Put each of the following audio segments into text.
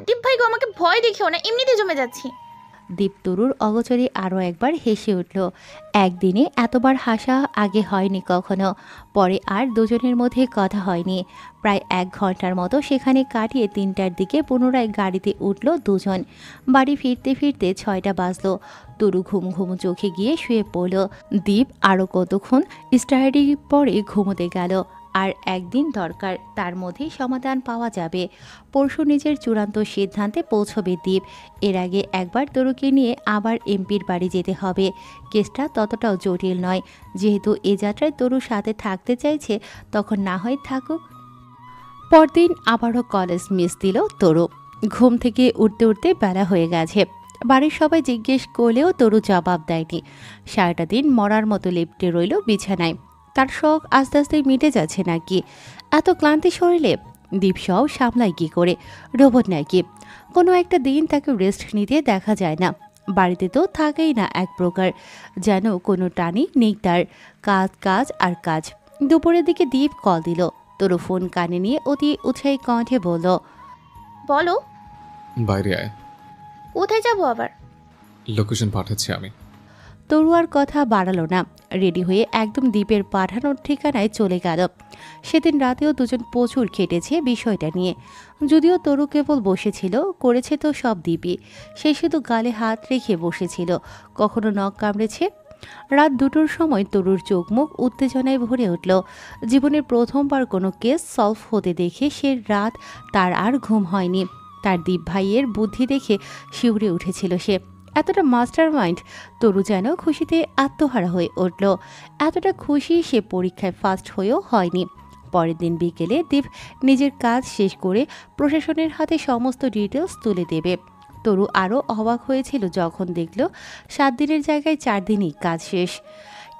দীপ ভাই গো, আমাকে ভয় দেখিও না, এমনিতে জমে যাচ্ছি। দীপ তরুর অগোচরে আরও একবার হেসে উঠল। একদিনে এতবার হাসা আগে হয়নি কখনো। পরে আর দুজনের মধ্যে কথা হয়নি। প্রায় 1 ঘন্টার মতো সেখানে কাটিয়ে 3টার দিকে পুনরায় গাড়িতে উঠল দুজন। বাড়ি ফিরতে ফিরতে 6টা বাজলো। তরু ঘুম ঘুম চোখে গিয়ে শুয়ে পড়ল। দীপ আরও কতক্ষণ স্টাডি পরে ঘুমোতে গেল। আর একদিন দরকার, তার মধ্যেই সমাধান পাওয়া যাবে। পরশু নিজের চূড়ান্ত সিদ্ধান্তে পৌঁছবে দীপ। এর আগে একবার তরুকে নিয়ে আবার এমপির বাড়ি যেতে হবে। কেসটা ততটাও জটিল নয়। যেহেতু এ যাত্রায় তরুর সাথে থাকতে চাইছে, তখন না হয় থাকুক। পরদিন আবারও কলেজ মিস দিল তরু। ঘুম থেকে উঠতে উঠতে বেলা হয়ে গেছে। বাড়ির সবাই জিজ্ঞেস করলেও তরু জবাব দেয়নি। সারাটা দিন মরার মতো লেপ্টে রইল বিছানায়। তার শখ আস্তে আস্তে মিটে যাচ্ছে নাকি? এত ক্লান্তি শরীরে দীপ সব সামলায় কি করে? রোবট নাকি? কোনো একটা দিন তাকে রেস্ট নিতে দেখা যায় না। বাড়িতে তো থাকেই না এক প্রকার, যেন কোনো টানি নেই তার। কাজ কাজ আর কাজ। দুপুরের দিকে দীপ কল দিল। তরু ফোন কানে নিয়ে অতি উৎসাহী কণ্ঠে বলল, বলো। বাইরে আয়, কোথায় যাবো আবার? লোকেশন পাঠাচ্ছি আমি। তরু আর কথা বাড়ালো না। রেডি হয়ে একদম দ্বীপের পাঠানোর ঠিকানায় চলে গেল। সেদিন রাতেও দুজন প্রচুর খেটেছে বিষয়টা নিয়ে। যদিও তরু কেবল বসেছিল, করেছে তো সব দ্বীপই। সে শুধু গালে হাত রেখে বসেছিল, কখনো নখ কামড়েছে। রাত 2টোর সময় তরুর চোখ মুখ উত্তেজনায় ভরে উঠল। জীবনের প্রথমবার কোনো কেস সলভ হতে দেখে সে রাত তার আর ঘুম হয়নি। তার দীপ ভাইয়ের বুদ্ধি দেখে শিউরে উঠেছিল সে। এতটা মাস্টার মাইন্ড! তরু যেন খুশিতে আত্মহারা হয়ে উঠল। এতটা খুশি সে পরীক্ষায় ফার্স্ট হয়েও হয়নি। পরের দিন বিকেলে দীপ নিজের কাজ শেষ করে প্রশাসনের হাতে সমস্ত ডিটেলস তুলে দেবে। তরু আরও অবাক হয়েছিল যখন দেখল 7 দিনের জায়গায় 4 দিনই কাজ শেষ।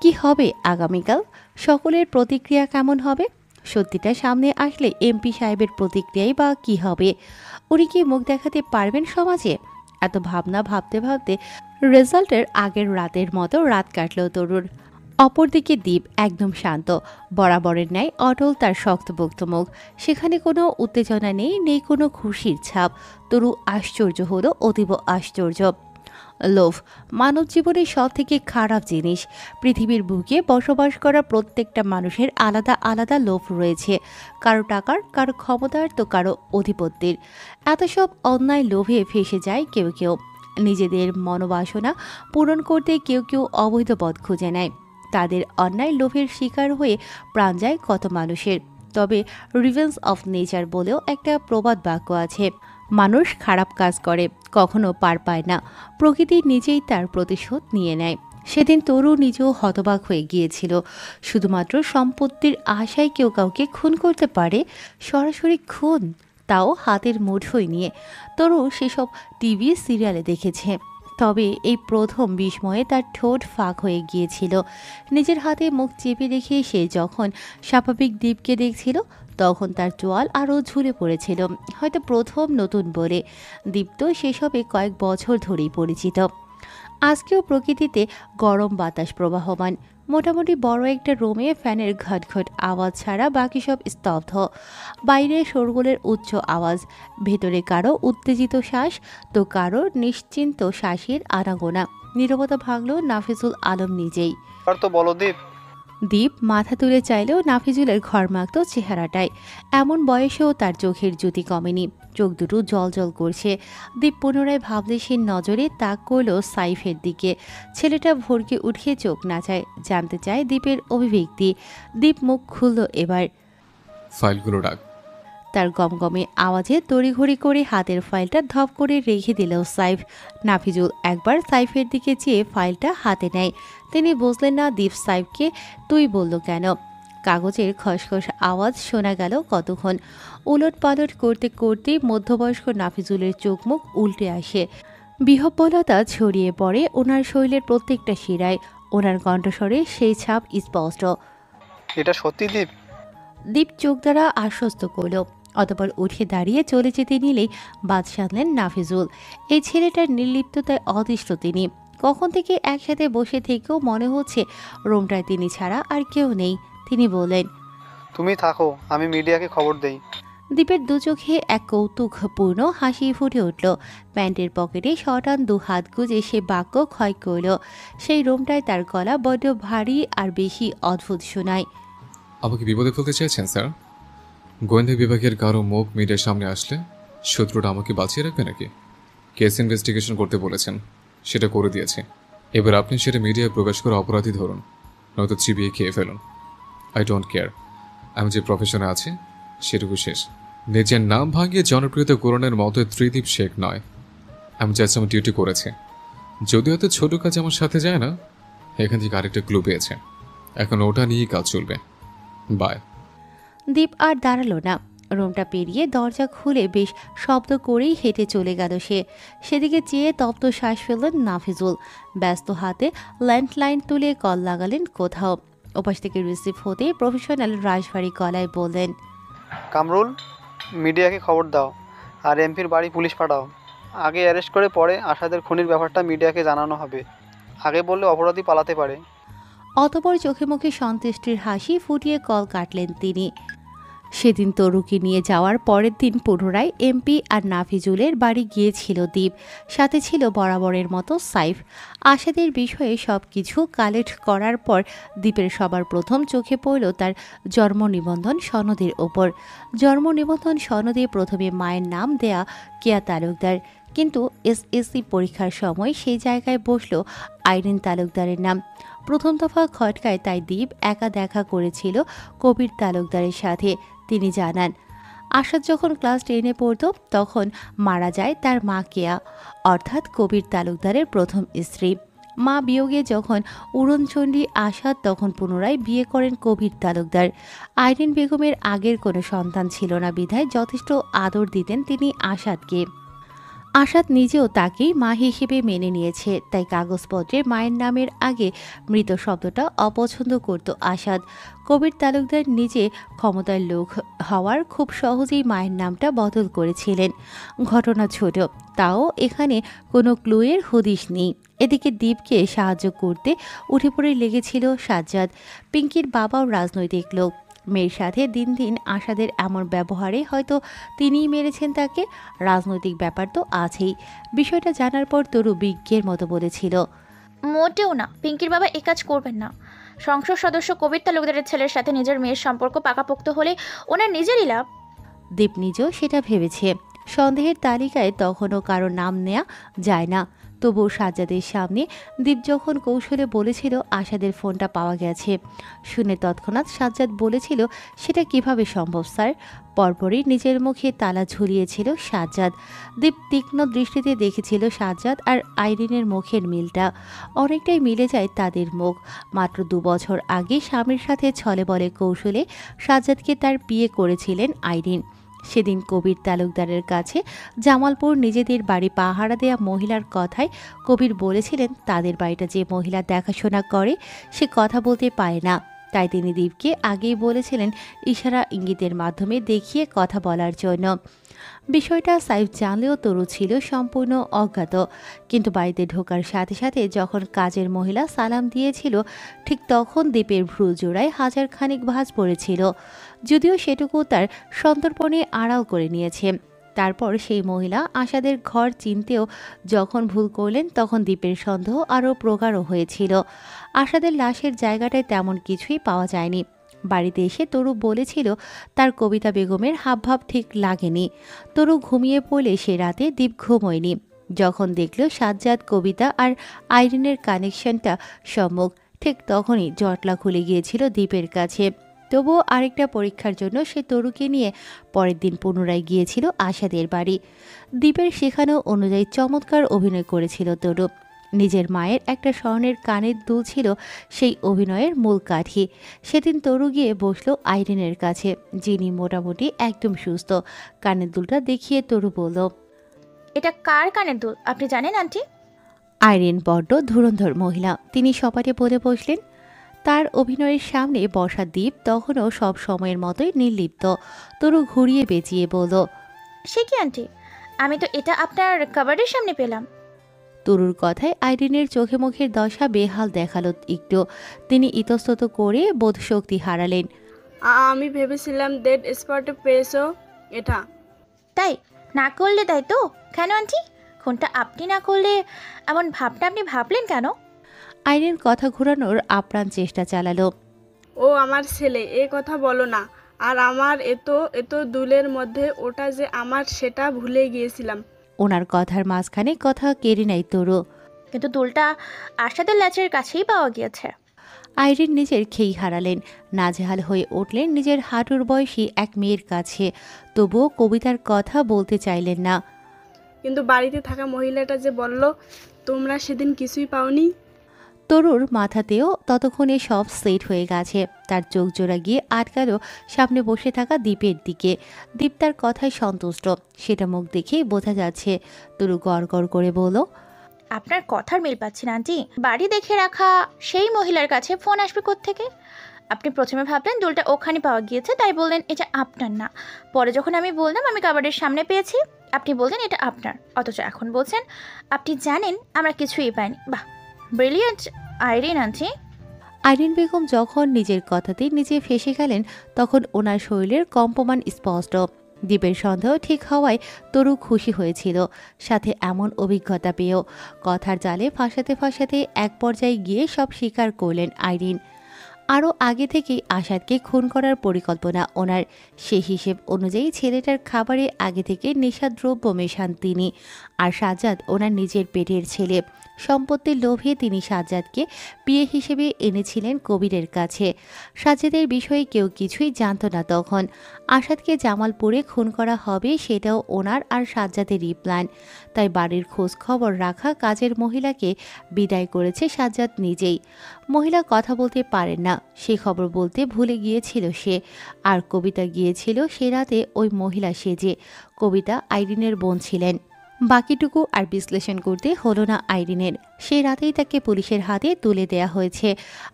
কি হবে আগামীকাল? সকলের প্রতিক্রিয়া কেমন হবে? সত্যিটা সামনে আসলে এমপি সাহেবের প্রতিক্রিয়াই বা কী হবে? উনি কি মুখ দেখাতে পারবেন সমাজে? এত ভাবনা ভাবতে ভাবতে রেজাল্টের আগের রাতের মতো রাত কাটল তরুর। অপরদিকে দীপ একদম শান্ত, বরাবরের ন্যায় অটল তার শক্তপোক্ত মুখ। সেখানে কোনো উত্তেজনা নেই, নেই কোনো খুশির ছাপ। তরু আশ্চর্য হলো, অতীব আশ্চর্য। লোভ মানব জীবনের সব থেকে খারাপ জিনিস। পৃথিবীর বুকে বসবাস করা প্রত্যেকটা মানুষের আলাদা আলাদা লোভ রয়েছে। কারো টাকার, কারো ক্ষমতার, তো কারো অধিপত্যের। এত সব অন্যায় লোভে ফেসে যায় কেউ কেউ। নিজেদের মনোবাসনা পূরণ করতে কেউ কেউ অবৈধ পথ খুঁজে নেয়। তাদের অন্যায় লোভের শিকার হয়ে প্রাণ যায় কত মানুষের। তবে রিভেঞ্জ অফ নেচার বলেও একটা প্রবাদ বাক্য আছে। মানুষ খারাপ কাজ করে, কখনো পার পায় না। প্রকৃতি নিজেই তার প্রতিশোধ নিয়ে নেয়। সেদিন তরু নিজেও হতবাক হয়ে গিয়েছিল। শুধুমাত্র সম্পত্তির আশায় কেউ কাউকে খুন করতে পারে? সরাসরি খুন, তাও হাতের মুঠোয় নিয়ে। তরু সেসব টিভি সিরিয়ালে দেখেছে। তবে এই প্রথম বিস্ময়ে তার ঠোঁট ফাঁক হয়ে গিয়েছিল। নিজের হাতে মুখ চেপে রেখে সে যখন স্বাভাবিক দ্বীপকে দেখছিল, তখন তার চোয়াল আরও ঝুলে পড়েছিল। হয়তো প্রথম নতুন বলে। দীপ তো সেসবে কয়েক বছর ধরেই পরিচিত। আজকেও প্রকৃতিতে গরম বাতাস প্রবাহমান। মোটামুটি বড় একটা রুমে ফ্যানের ঘটঘট আওয়াজ ছাড়া বাকি সব স্তব্ধ। বাইরে শোরগোলের উচ্চ আওয়াজ, ভেতরে কারো উত্তেজিত শ্বাস, তো কারো নিশ্চিন্ত শ্বাসের আনাগোনা। নীরবতা ভাঙল নাফিজুল আলম নিজেই। আর তো বলো দীপ। দীপ মাথা তুলে চাইলেও নাফিজুলের ঘরমাক্ত চেহারাটায়। এমন বয়সেও তার চোখের জ্যোতি কমেনি, চোখ দুটো জল জল করছে। দীপ পুনরায় ভাবলেশীন নজরে তাক করল সাইফের দিকে। ছেলেটা ভরকে উঠে চোখ নাচায়, জানতে চায় দীপের অভিব্যক্তি। দীপ মুখ খুলল এবার। ফাইলগুলো রাখ। তার গমগমে আওয়াজে তড়িঘড়ি করে হাতের ফাইলটা ধপ করে রেখে দিল সাইফ। নাফিজুল একবার সাইফের দিকে চেয়ে ফাইলটা হাতে নেয়। তিনি বুঝলেন না দীপ সাইফকে তুই বলল কেন। কাগজের খসখস আওয়াজ শোনা গেল কতক্ষণ। উলট পালট করতে করতেই মধ্যবয়স্ক নাফিজুলের চোখ মুখ উল্টে আসে। বিহ্বলতা ছড়িয়ে পড়ে ওনার শরীরের প্রত্যেকটা শিরায়। ওনার কণ্ঠস্বরে সেই ছাপ স্পষ্ট। এটা সত্যি দীপ? দীপ চোখ দ্বারা আশ্বস্ত করল। অতপর উঠে দাঁড়িয়ে চলে যেতে নিলেই বাদ সাধলেন নাফিজুল। এই ছেলেটার নির্লিপ্ততায় অতিষ্ঠ তিনি। কখন থেকে একসাথে বসে থেকেও মনে হচ্ছে রুমটায় তিনি ছাড়া আর কেউ নেই। তিনি বললেন, তুমি থাকো, আমি মিডিয়াকে খবর দেই। দীপের দু চোখে এক কৌতুকপূর্ণ হাসি ফুটে উঠল। প্যান্টের পকেটে শটান দু হাত গুজে সে বাক্য ক্ষয় করল। সেই রুমটায় তার গলা বড্ড ভারী আর বেশি অদ্ভুত শোনায়। আমাকে বিপদে ফেলতে চাইছেন স্যার? গোয়েন্দা বিভাগের কারো মুখ মিডিয়ার সামনে আসলে শত্রুটা আমাকে বাঁচিয়ে রাখবে নাকি? কেস ইনভেস্টিগেশন করতে বলেছেন, সেটা করে দিয়েছে। এবার আপনি সেটা মিডিয়ায় প্রবেশ করে অপরাধী ধরুন, নয়তো চিবিয়ে খেয়ে ফেলুন। I don't care. আমি যে প্রফেশনে আছি সেটুকু শেষ। নিজের নাম ভাঙিয়ে জনপ্রিয়তা করণের মতো ত্রিদীপ শেখ নয়। আমি জাস্ট আমার ডিউটি করেছি। যদিও এত ছোট কাজ আমার সাথে যায় না, এখান থেকে আরেকটা ক্লু পেয়েছে। এখন ওটা নিয়েই কাজ চলবে। বাই। দীপ আর দাঁড়ালো না। রুমটা পেরিয়ে দরজা খুলে বেশ শব্দ করেই হেঁটে চলে গেল সে। সেদিকে চেয়ে তপ্ত শ্বাস ফেললেন নাফিজুল। ব্যস্ত হাতে ল্যান্ডলাইন তুলে কল লাগালেন কোথাও। ওপাশ থেকে রিসিভ হতে প্রফেশনাল রাশভারী গলায় বললেন, কামরুল, মিডিয়াকে খবর দাও আর এমপির বাড়ি পুলিশ পাঠাও। আগে অ্যারেস্ট করে পরে আশাদের খুনির ব্যাপারটা মিডিয়াকে জানানো হবে। আগে বললে অপরাধী পালাতে পারে। অতপর চোখে মুখে সন্তুষ্টির হাসি ফুটিয়ে কল কাটলেন তিনি। সেদিন তরুকে নিয়ে যাওয়ার পরের দিন পুনরায় এমপি আর নাফিজুলের বাড়ি গিয়েছিল দীপ। সাথে ছিল বরাবরের মতো সাইফ। আশাদের বিষয়ে সব কিছু কালেক্ট করার পর দীপের সবার প্রথম চোখে পড়ল তার জন্ম নিবন্ধন সনদের ওপর। জন্ম নিবন্ধন সনদে প্রথমে মায়ের নাম দেয়া কেয়া তালুকদার, কিন্তু এসএসসি পরীক্ষার সময় সেই জায়গায় বসল আইরিন তালুকদারের নাম। প্রথম দফা খটকায় তাই দীপ একা দেখা করেছিল কবির তালুকদারের সাথে। তিনি জানান, আশাদ যখন ক্লাস 10-এ পড়ত তখন মারা যায় তার মা কেয়া, অর্থাৎ কবির তালুকদারের প্রথম স্ত্রী। মা বিয়োগে যখন উড়নচণ্ডী আশাদ তখন পুনরায় বিয়ে করেন কবির তালুকদার। আইরিন বেগমের আগের কোনো সন্তান ছিল না বিধায় যথেষ্ট আদর দিতেন তিনি আশাদকে। আশাদ নিজেও তাকেই মা হিসেবে মেনে নিয়েছে, তাই কাগজপত্রে মায়ের নামের আগে মৃত শব্দটা অপছন্দ করত আশাদ। কবির তালুকদার নিজে ক্ষমতার লোক হওয়ার খুব সহজেই মায়ের নামটা বদল করেছিলেন। ঘটনা ছোট, তাও এখানে কোনো ক্লুয়ের হদিশ নেই। এদিকে দীপকে সাহায্য করতে উঠে পড়ে লেগেছিল সাজ্জাদ। পিঙ্কির বাবাও রাজনৈতিক লোক। মেয়ের সাথে দিন দিন আশাদের এমন ব্যবহারে হয়তো তিনিই মেরেছেন তাকে। রাজনৈতিক ব্যাপার তো আছেই। বিষয়টা জানার পর তরু বিজ্ঞের মতো বলেছিল, মোটেও না, পিঙ্কির বাবা এ কাজ করবেন না। সংসদ সদস্য কবির তালুকদারের ছেলের সাথে নিজের মেয়ের সম্পর্ক পাকাপোক্ত হলে ওনার নিজেরই লাভ। দীপ নিজেও সেটা ভেবেছে। সন্দেহের তালিকায় তখনও কারো নাম নেওয়া যায় না। তবু সাজ্জাদের সামনে দীপ যখন কৌশলে বলেছিল আশাদের ফোনটা পাওয়া গেছে, শুনে তৎক্ষণাৎ সাজ্জাদ বলেছিল সেটা কিভাবে সম্ভব স্যার। পরপরই নিজের মুখে তালা ঝুলিয়েছিল সাজ্জাদ। দীপ তীক্ষ্ণ দৃষ্টিতে দেখেছিল সাজ্জাদ আর আইরিনের মুখের মিলটা। অনেকটাই মিলে যায় তাদের মুখ। মাত্র 2 বছর আগে স্বামীর সাথে ছলে বলে কৌশলে সাজ্জাদকে তার বিয়ে করেছিলেন আইরিন। সেদিন কবির তালুকদারের কাছে জামালপুর নিজেদের বাড়ি পাহারা দেয়া মহিলার কথায় কবির বলেছিলেন তাদের বাড়িটা যে মহিলা দেখাশোনা করে সে কথা বলতে পারে না, তাই তিনি দীপকে আগেই বলেছিলেন ইশারা ইঙ্গিতের মাধ্যমে দেখিয়ে কথা বলার জন্য। বিষয়টা সাইফ জানলেও তরু ছিল সম্পূর্ণ অজ্ঞাত। কিন্তু বাড়িতে ঢোকার সাথে সাথে যখন কাজের মহিলা সালাম দিয়েছিল ঠিক তখন দীপের ভ্রু জোড়ায় হাজার খানিক ভাঁজ পড়েছিল। যদিও সেটুকু তার সন্তর্পণে আড়াল করে নিয়েছে। তারপর সেই মহিলা আশাদের ঘর চিনতেও যখন ভুল করলেন তখন দীপের সন্দেহ আরও প্রগাঢ় হয়েছিল। আশাদের লাশের জায়গাটায় তেমন কিছুই পাওয়া যায়নি। বাড়িতে এসে তরু বলেছিল তার কবিতা বেগমের হাবভাব ঠিক লাগেনি। তরু ঘুমিয়ে পড়লে সে রাতে দীপ ঘুমোয়নি। যখন দেখল সাজ্জাদ, কবিতা আর আইরিনের কানেকশনটা সম্মুখ, ঠিক তখনই জটলা খুলে গিয়েছিল দীপের কাছে। তবুও আরেকটা পরীক্ষার জন্য সে তরুকে নিয়ে পরের দিন পুনরায় গিয়েছিল আশাদের বাড়ি। দীপের শেখানো অনুযায়ী চমৎকার অভিনয় করেছিল তরু। নিজের মায়ের একটা স্বর্ণের কানের দুল ছিল সেই অভিনয়ের মূল কাঠি। সেদিন তরু গিয়ে বসল আইরিনের কাছে, যিনি মোটামুটি একদম সুস্থ। কানের দুলটা দেখিয়ে তরু বলল, এটা কার কানের দুল আপনি জানেন আন্টি? আইরিন বড্ড ধুরন্ধর মহিলা। তিনি সপাটে বলে বসলেন। তার অভিনয়ের সামনে বসা দীপ তখনও সব সময়ের মতোই নির্লিপ্ত। তরু ঘুরিয়ে বেঁচিয়ে বলল, সে কি আন্টি, আমি তো এটা আপনার কাবারের সামনে পেলাম। তরুর কথায় আইরিনের চোখে মুখের দশা বেহাল দেখালো একটু। তিনি ইতস্তত করে বোধশক্তি হারালেন। আমি ভেবেছিলাম ডেড স্পটে পেয়েছো এটা। তাই না করলে তাই তো? কেন আন্টি? খুনটা আপনি না করলে এমন ভাবটা আপনি ভাবলেন কেন? আইরিন কথা ঘোরানোর আপ্রাণ চেষ্টা চালালো। ও আমার ছেলে, এ কথা বলো না। আর আমার এত এত দুলের মধ্যে ওটা যে আমার সেটা ভুলে গিয়েছিলাম। ওনার কথার মাঝখানে কথা কেড়ে নেয় তরু। কিন্তু দুলটা আশাদের ল্যাচের কাছেই পাওয়া গিয়েছে। আইরিন নিজের খেই হারালেন, নাজেহাল হয়ে উঠলেন নিজের হাঁটুর বয়সী এক মেয়ের কাছে। তবুও কবিতার কথা বলতে চাইলেন না। কিন্তু বাড়িতে থাকা মহিলাটা যে বলল তোমরা সেদিন কিছুই পাওনি। তরুর মাথাতেও ততক্ষণে সব সেট হয়ে গেছে। তার চোখ জোড়া গিয়ে আটকাল সামনে বসে থাকা দ্বীপের দিকে। দ্বীপ তার কথায় সন্তুষ্ট, সেটা মুখ দেখেই বোঝা যাচ্ছে। তরু গড় গড় করে বলল, আপনার কথার মিল পাচ্ছি না আন্টি। বাড়ি দেখে রাখা সেই মহিলার কাছে ফোন আসবে কোত্থেকে? আপনি প্রথমে ভাবলেন দুলটা ওখানে পাওয়া গিয়েছে, তাই বললেন এটা আপনার না। পরে যখন আমি বললাম আমি কাবার্ডের সামনে পেয়েছি, আপনি বললেন এটা আপনার। অথচ এখন বলছেন আপনি জানেন আমরা কিছুই পাইনি। বাহ, ব্রিলিয়ান্ট আইরিন আন্টি। আইরিন বেগম যখন নিজের কথাতেই নিজে ফেঁসে গেলেন, তখন ওনার শরীরের কম্পমান স্পষ্ট। দ্বীপের সন্দেহ ঠিক হওয়ায় তরু খুশি হয়েছিল, সাথে এমন অভিজ্ঞতা পেয়েও। কথার জালে ফাঁসাতে ফাঁসাতে এক পর্যায়ে গিয়ে সব স্বীকার করলেন আইরিন। আরও আগে থেকেই আসাদকে খুন করার পরিকল্পনা ওনার। সেই হিসেব অনুযায়ী ছেলেটার খাবারে আগে থেকে নেশাদ্রব্য মেশান তিনি। আর সাজ্জাদ ওনার নিজের পেটের ছেলে। সম্পত্তির লোভে তিনি সাজ্জাদকে বিয়ে হিসেবে এনেছিলেন কবিরের কাছে। সাজ্জাদের বিষয়ে কেউ কিছুই জানত না তখন। আসাদকে জামালপুরে খুন করা হবে সেটাও ওনার আর সাজ্জাদেরই প্ল্যান। তাই বাড়ির খোঁজ খবর রাখা কাজের মহিলাকে বিদায় করেছে সাজ্জাদ নিজেই। মহিলা কথা বলতে পারেন না, সে খবর বলতে ভুলে গিয়েছিল সে। আর কবিতা গিয়েছিল সে রাতে ওই মহিলা সেজে। কবিতা আইরিনের বোন ছিলেন। বাকিটুকু আর বিশ্লেষণ করতে হলো না আইরিনের। সে রাতেই তাকে পুলিশের হাতে তুলে দেয়া হয়েছে।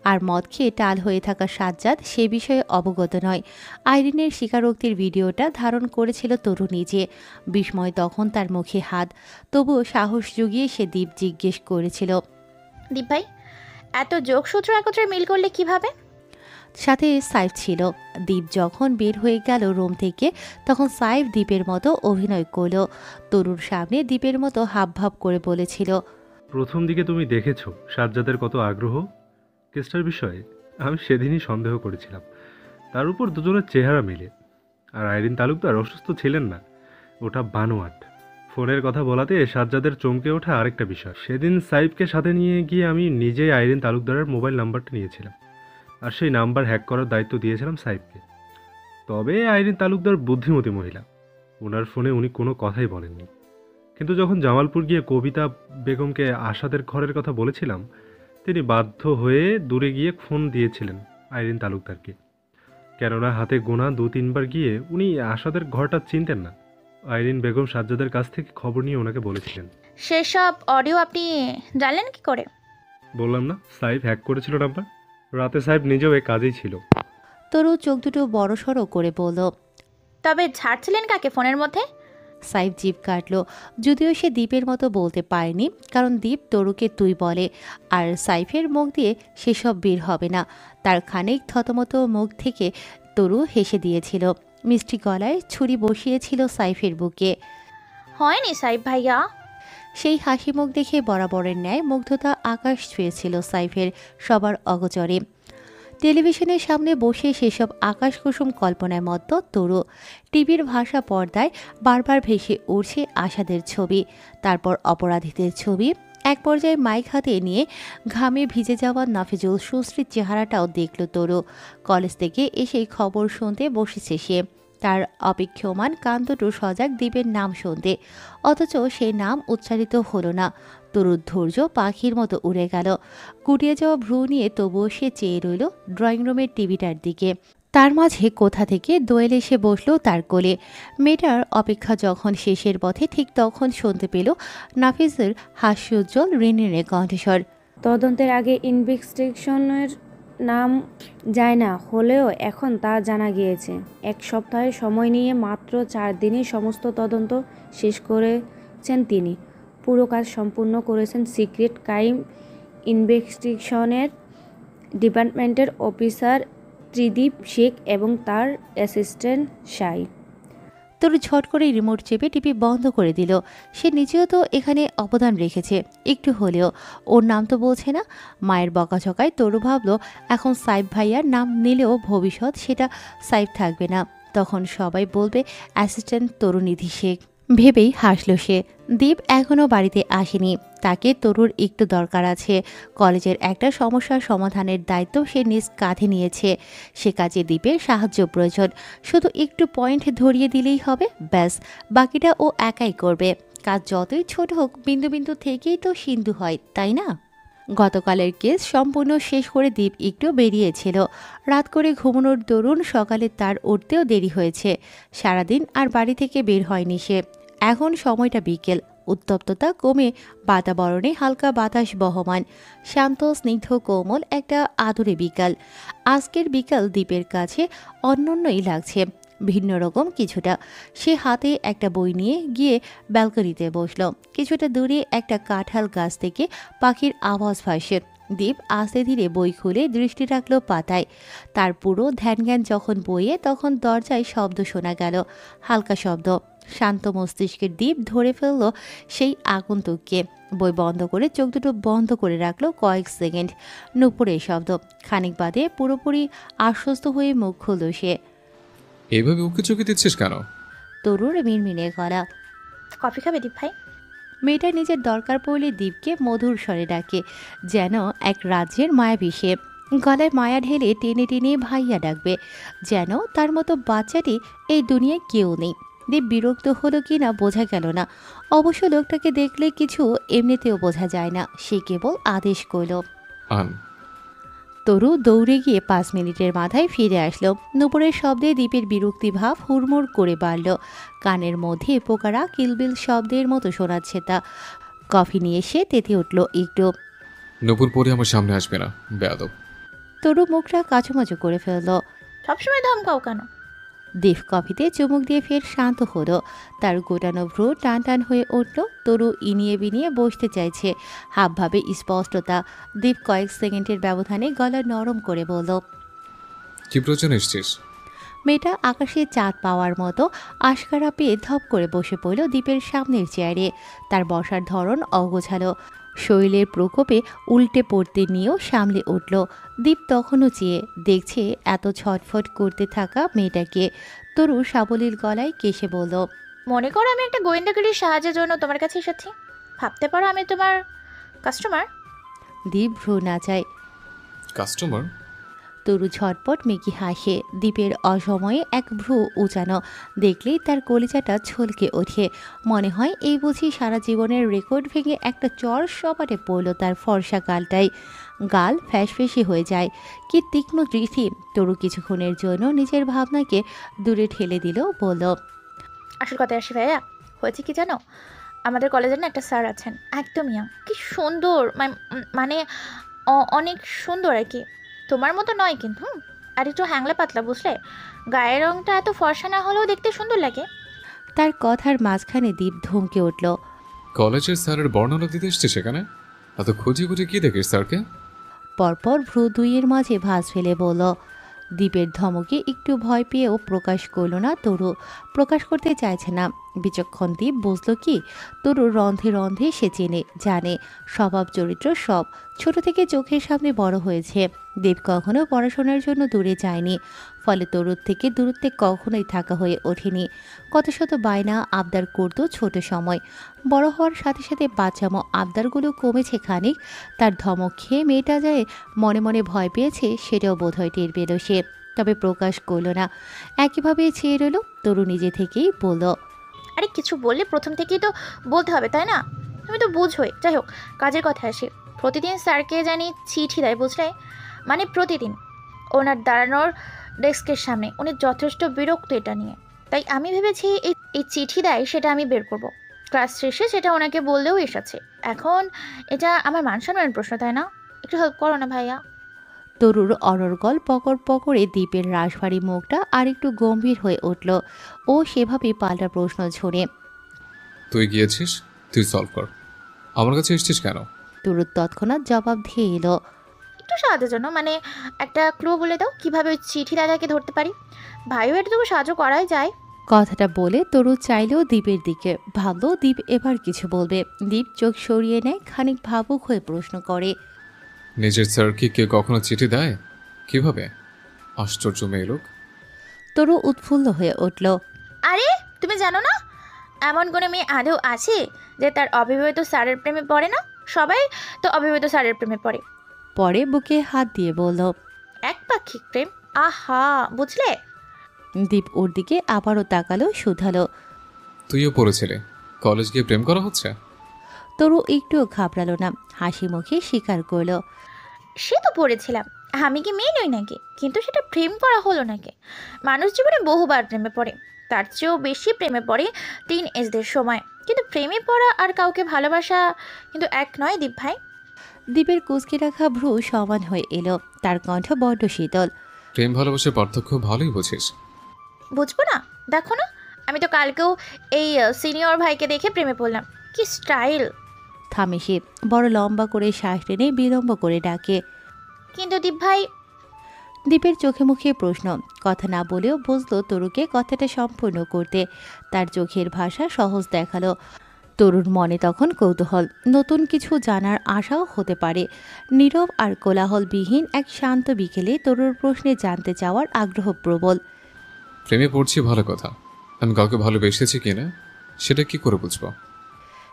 আর মদ খেয়ে টাল হয়ে থাকা সাজ্জাদ সে বিষয়ে অবগত নয়। আইরিনের স্বীকারোক্তির ভিডিওটা ধারণ করেছিল তরু নিজে। বিস্ময় তখন তার মুখে হাত। তবুও সাহস জুগিয়ে সে দীপ জিজ্ঞেস করেছিল, দীপ ভাই, এত যোগসূত্র একত্রে মিল করলে কিভাবে? সাথে সাইফ ছিল। দীপ যখন বের হয়ে গেল রুম থেকে, তখন সাইফ দীপের মতো অভিনয় করল। তরুর সামনে দীপের মতো হাবভাব করে বলেছিল, প্রথম দিকে তুমি দেখেছো সাজ্জাদের কত আগ্রহ কেসটার বিষয়ে। আমি সেদিনই সন্দেহ করেছিলাম। তার উপর দুজনের চেহারা মিলে। আর আইরিন তালুকদার অসুস্থ ছিলেন না, ওটা বানোয়াট। ফোনের কথা বলাতে সাজ্জাদের চমকে ওঠা আরেকটা বিষয়। সেদিন সাইফকে সাথে নিয়ে গিয়ে আমি নিজেই আইরিন তালুকদারের মোবাইল নাম্বারটা নিয়েছিলাম। আর সেই নাম্বার হ্যাক করার দায়িত্ব দিয়েছিলাম সাইফকে। তবে আইরিন তালুকদার বুদ্ধিমতী মহিলা, ওনার ফোনে উনি কোনো কথাই বলেননি। কিন্তু যখন জামালপুর গিয়ে কবিতা বেগমকে আশাদের ঘরের কথা বলেছিলাম, তিনি বাধ্য হয়ে দূরে গিয়ে ফোন দিয়েছিলেন আইরিন তালুকদারকে। কেননা হাতে গোনা 2-3 বার গিয়ে উনি আশাদের ঘরটা চিনতেন না। আইরিন বেগম সাজ্জাদের কাছ থেকে খবর নিয়ে ওনাকে বলেছিলেন। সেসব অডিও আপনি জানলেন কি করে? বললাম না, সাইফ হ্যাক করেছিল নাম্বার। রাতে সাইফ নিজেও এ কাজেই ছিল। তরু চোখ দুটো বড়সড় করে বলল, তবে ছাড়ছিলেন কাকে ফোনের মধ্যে? সাইফ জিভ কাটল। যদিও সে দ্বীপের মতো বলতে পারেনি, কারণ দ্বীপ তরুকে তুই বলে। আর সাইফের মুখ দিয়ে সেসব বের হবে না। তার খানিক থতমত মুখ থেকে তরু হেসে দিয়েছিল। মিষ্টি গলায় ছুরি বসিয়েছিল সাইফের বুকে। হয়নি সাইফ ভাইয়া। সেই হাসি মুখ দেখে বরাবরের ন্যায় মুগ্ধতা আকাশ ছুঁয়েছিল সাইফের সবার অগোচরে। টেলিভিশনের সামনে বসে সেসব আকাশকুসুম কল্পনায় মত্ত তরু। টিভির ভাষা পর্দায় বারবার ভেসে উঠছে আশাদের ছবি, তারপর অপরাধীদের ছবি। এক পর্যায়ে মাইক হাতে নিয়ে ঘামে ভিজে যাওয়া নাফিজুল সুশ্রীর চেহারাটাও দেখল তরু। কলেজ থেকে এসেই খবর শুনতে বসেছে সে। তার অপেক্ষমান কান দুটো সজাগ দ্বীপের নাম শুনতে, অথচ সেই নাম উচ্চারিত হলো না। তরুর ধৈর্য পাখির মতো উড়ে গেল। গুটিয়ে যাওয়া ভ্রু নিয়ে তবুও সে চেয়ে রইল ড্রয়িং রুমের টিভিটার দিকে। তার মাঝে কোথা থেকে দোয়েল এসে বসলো তার কোলে। মেয়েটার অপেক্ষা যখন শেষের পথে, ঠিক তখন শুনতে পেল নাফিজের হাস্যোজ্জ্বল রিনরিনে কণ্ঠস্বর। তদন্তের আগে ইনভেস্টিগেশনের নাম যায় না হলেও এখন তা জানা গিয়েছে। 1 সপ্তাহের সময় নিয়ে মাত্র 4 দিনে সমস্ত তদন্ত শেষ করেছেন তিনি। পুরো কাজ সম্পূর্ণ করেছেন সিক্রেট ক্রাইম ইনভেস্টিগেশনের ডিপার্টমেন্টের অফিসার ত্রিদীপ শেখ এবং তার অ্যাসিস্ট্যান্ট সাই। তরু ঝট করে রিমোট চেপে টিভি বন্ধ করে দিল। সে নিজেও তো এখানে অবদান রেখেছে, একটু হলেও। ওর নাম তো বলছে না। মায়ের বকাঝকায় তরু ভাবলো এখন সাইফ ভাইয়ার নাম নিলেও ভবিষ্যৎ সেটা সাইফ থাকবে না, তখন সবাই বলবে অ্যাসিস্ট্যান্ট তরুনিধি শেখ। ভেবেই হাসল সে। দীপ এখনও বাড়িতে আসেনি। তাকে তরুর একটু দরকার আছে। কলেজের একটা সমস্যার সমাধানের দায়িত্ব সে নিজ কাঁধে নিয়েছে। সে কাজে দীপের সাহায্য প্রয়োজন। শুধু একটু পয়েন্ট ধরিয়ে দিলেই হবে, ব্যাস। বাকিটা ও একাই করবে। কাজ যতই ছোট হোক, বিন্দু বিন্দু থেকেই তো সিন্ধু হয়, তাই না? গতকালের কেস সম্পূর্ণ শেষ করে দীপ একটু বেরিয়েছিল। রাত করে ঘুমানোর দরুন সকালে তার উঠতেও দেরি হয়েছে। সারাদিন আর বাড়ি থেকে বের হয়নি সে। এখন সময়টা বিকেল। উত্তপ্ততা কমে বাতাবরণে হালকা বাতাস বহমান। শান্ত স্নিগ্ধ কোমল একটা আদুরে বিকাল। আজকের বিকাল দীপের কাছে অনন্যই লাগছে, ভিন্ন রকম কিছুটা। সে হাতে একটা বই নিয়ে গিয়ে ব্যালকনিতে বসল। কিছুটা দূরে একটা কাঁঠাল গাছ থেকে পাখির আওয়াজ ভাসে। দীপ আস্তে ধীরে বই খুলে দৃষ্টি রাখল পাতায়। তার পুরো ধ্যানজ্ঞান যখন বইয়ে, তখন দরজায় শব্দ শোনা গেল, হালকা শব্দ। শান্ত মস্তিষ্কের দীপ ধরে ফেলল সেই আগন্তুককে। বই বন্ধ করে চোখ দুটো বন্ধ করে রাখলো কয়েক সেকেন্ড। নুপুরের শব্দ। খানিক বাদে পুরোপুরি আশ্বস্ত হয়ে মুখ খুলল সে। এইভাবে উকি চুকি দিচ্ছিস কেন? তরুর মিনমিনে গলা। কফি খাবে দীপ ভাই? মেয়েটা নিজের দরকার পড়লে দীপকে মধুর স্বরে ডাকে, যেন এক রাজ্যের মায়াবী সে। গলায় মায়া ঢেলে টেনে টেনে ভাইয়া ডাকবে, যেন তার মতো বাচ্চাটি এই দুনিয়ায় কেউ নেই। দীপ বিরক্ত হলো কি না বোঝা গেল না। অবশ্য লোকটাকে দেখলে কিছু এমনিতেও বোঝা যায় না। সে কেবল আদেশ করল। আন। তরু দৌড়ে গিয়ে 5 মিনিটের মাথায় ফিরে আসলো। নুপুরের শব্দে দীপের বিরক্তি ভাব হুড়মুড় করে বাড়ল। কানের মধ্যে পোকারা কিলবিল শব্দের মতো শোনাচ্ছে তা। কফি নিয়ে সে তেতে উঠল একটু। নূপুর পরে আমার সামনে আসবে না, বেয়াদব। তরু মুখটা কাচুমাচু করে ফেলল। সবসময় ধমকাও কেন? দীপ কফিতে চুমুক দিয়ে ফের শান্ত হলো। তার গোটানো ভ্রু টান টান হয়ে উঠল। তরু ইনিয়ে বিনিয়ে বসতে চাইছে, হাবভাবে স্পষ্টতা। দীপ কয়েক সেকেন্ডের ব্যবধানে গলা নরম করে বলল, কি প্রয়োজন এসছিস? মেয়েটা আকাশে চাঁদ পাওয়ার মতো আশকারা পেয়ে ধপ করে বসে পড়ল দীপের সামনের চেয়ারে। তার বসার ধরন অগোছালো। শরীরের প্রকোপে উল্টে পড়তে নিয়েও সামলে উঠল। দীপ তখনও চেয়ে দেখছে এত ছটফট করতে থাকা মেয়েটাকে। তরু সাবলীল গলায় কেসে বলল, মনে করো আমি একটা গোয়েন্দাগিরির সাহায্যের জন্য তোমার কাছে এসেছি। ভাবতে পারো আমি তোমার কাস্টমার। দীপ ভ্রু নাচায়। কাস্টমার? তরু ঝটপট মেকি হাসে। দীপের অসময়ে এক ভ্রু উঁচানো দেখলেই তার কলিজাটা ছলকে ওঠে। মনে হয় এই বুঝি সারা জীবনের রেকর্ড ভেঙে একটা চর সপাটে পড়ল তার ফর্সা গালটাই। গাল ফ্যাসফেসে হয়ে যায়। কি তীক্ষ্ণ দৃষ্টি! তরু কিছুক্ষণের জন্য নিজের ভাবনাকে দূরে ঠেলে দিল, বলল, আসল কথায় আসি ভাইয়া, হয়েছে কি জানো, আমাদের কলেজের না একটা স্যার আছেন, একদম ইয়াং, কি সুন্দর, মানে অনেক সুন্দর আর কি। তোমার মতো নয় কিন্তু, আর একটু হ্যাংলা পাতলা, বুঝলে? গায়ের রংটা এত ফর্সা না হলেও দেখতে সুন্দর লাগে। তার কথার মাঝখানে দীপ ধমকে উঠল। কলেজের স্যারের বর্ণনা দিতে এসছে সেখানে? এত খুঁজে খুঁজে কি দেখিস স্যারকে? পরপর ভ্রু দুইয়ের মাঝে ভাঁজ ফেলে বলল। দীপের ধমকে একটু ভয় পেয়েও প্রকাশ করল না তরু। প্রকাশ করতে চাইছে না। বিচক্ষণ দীপ বুঝল কি, তরু রন্ধে রন্ধে সে চেনে জানে স্বভাব চরিত্র সব। ছোট থেকে চোখের সামনে বড় হয়েছে। দীপ কখনো পড়াশোনার জন্য দূরে যায়নি, ফলে তরুর থেকে দূরত্বে কখনোই থাকা হয়ে ওঠেনি। কত শত বায়না আবদার করতো ছোট সময়। বড় হওয়ার সাথে সাথে বাচ্চামো আবদারগুলো কমেছে খানিক। তার ধমক খেয়ে মেয়েটা যায় মনে মনে ভয় পেয়েছে, সেটাও বোধহয় টের পেল সে, তবে প্রকাশ করল না। একইভাবে চেয়ে রইল। তরু নিজে থেকেই বলল, আরে কিছু বললে প্রথম থেকেই তো বলতে হবে, তাই না? তুমি তো বুঝোই। যাই হোক, কাজের কথা আসি। প্রতিদিন স্যারকে জানি চিঠি দেয়, বুঝলে? মানে প্রতিদিন ওনার দাঁড়ানোর ডেস্কের সামনে। উনি যথেষ্ট বিরক্ত এটা নিয়ে। তাই আমি ভেবেছি এই চিঠি দেয় সেটা আমি বের করব। ক্লাস শেষে সেটা ওনাকে বললেও এসেছে। এখন এটা আমার মান সম্মানের প্রশ্ন, তাই না? একটু হেল্প করো না ভাইয়া। তরুর অনর্গল পকড় পকড়ে দ্বীপের রাশভারী মুখটা আর একটু গম্ভীর হয়ে উঠল। ও সেভাবে পাল্টা প্রশ্ন ঝরে, তুই গিয়েছিস, তুই সলভ কর। আমার কাছে এসছিস কেন? তরুর তৎক্ষণাৎ জবাব দিয়ে এলো, একটু সাহায্যের জন্য, মানে একটা ক্লু বলে দাও কিভাবে ওই চিঠি দাদাকে ধরতে পারি। ভাইও এটুকু সাহায্য করাই যায়। কথাটা বলে তরু চাইলেও দ্বীপের দিকে, ভাবলো দ্বীপ এবার কিছু বলবে। দ্বীপ চোখ সরিয়ে নেয়, খানিক ভাবুক হয়ে প্রশ্ন করে। নিজের স্যার কি কেউ কখনো চিঠি দেয়? কিভাবে? আশ্চর্য মেয়ে লোক। তরু উৎফুল্ল হয়ে উঠল। আরে তুমি জানো না, এমন কোনো মেয়ে আদৌ আছে যে তার অবিবাহিত স্যারের প্রেমে পড়ে না? সবাই তো অবিবাহিত স্যারের প্রেমে পড়ে। পরে বুকে হাত দিয়ে বলল। একপাক্ষিক প্রেম, আহা, বুঝলে? দ্বীপ ওর দিকে আবারও তাকালো, শুধালো। তুইও পড়েছিলে, কলেজ গিয়ে প্রেম করা হচ্ছে? তরু একটুও ঘাবড়ালো না, হাসি মুখে স্বীকার করলো। সে তো পড়েছিলাম, আমি কি মেয়ে নই নাকি? কিন্তু সেটা প্রেম করা হলো নাকি? মানুষ জীবনে বহুবার প্রেমে পড়ে, তার চেয়েও বেশি প্রেমে পড়ে টিন এজদের সময়। কিন্তু প্রেমে পড়া আর কাউকে ভালোবাসা কিন্তু এক নয় দীপ ভাই। দ্বীপের কুঁচকে রাখা ভ্রু সমান হয়ে এলো, তার কণ্ঠ বড্ড শীতল। প্রেম ভালোবাসার পার্থক্য ভালোই বুঝিস। বুঝবো না? দেখো না, আমি তো কালকেও এই সিনিয়র ভাইকে দেখে প্রেমে পড়লাম। কি স্টাইল! থামে সে, বড় লম্বা করে শ্বাস টেনে বিলম্ব করে ডাকে। কিন্তু দীপ ভাই। দ্বীপের চোখে মুখে প্রশ্ন, কথা না বলেও বুঝলো তরুকে কথাটা সম্পূর্ণ করতে। তার চোখের ভাষা সহজ দেখালো। তরুর মনে তখন কৌতূহল, নতুন কিছু জানার আশাও হতে পারে। নীরব আর কোলাহলবিহীন এক শান্ত বিকেলে তরুর প্রশ্নে জানতে চাওয়ার আগ্রহ প্রবল। প্রেমে পড়ছি ভালো কথা, আমি কাউকে ভালোবেসেছি কিনা সেটা কি করে বুঝবো?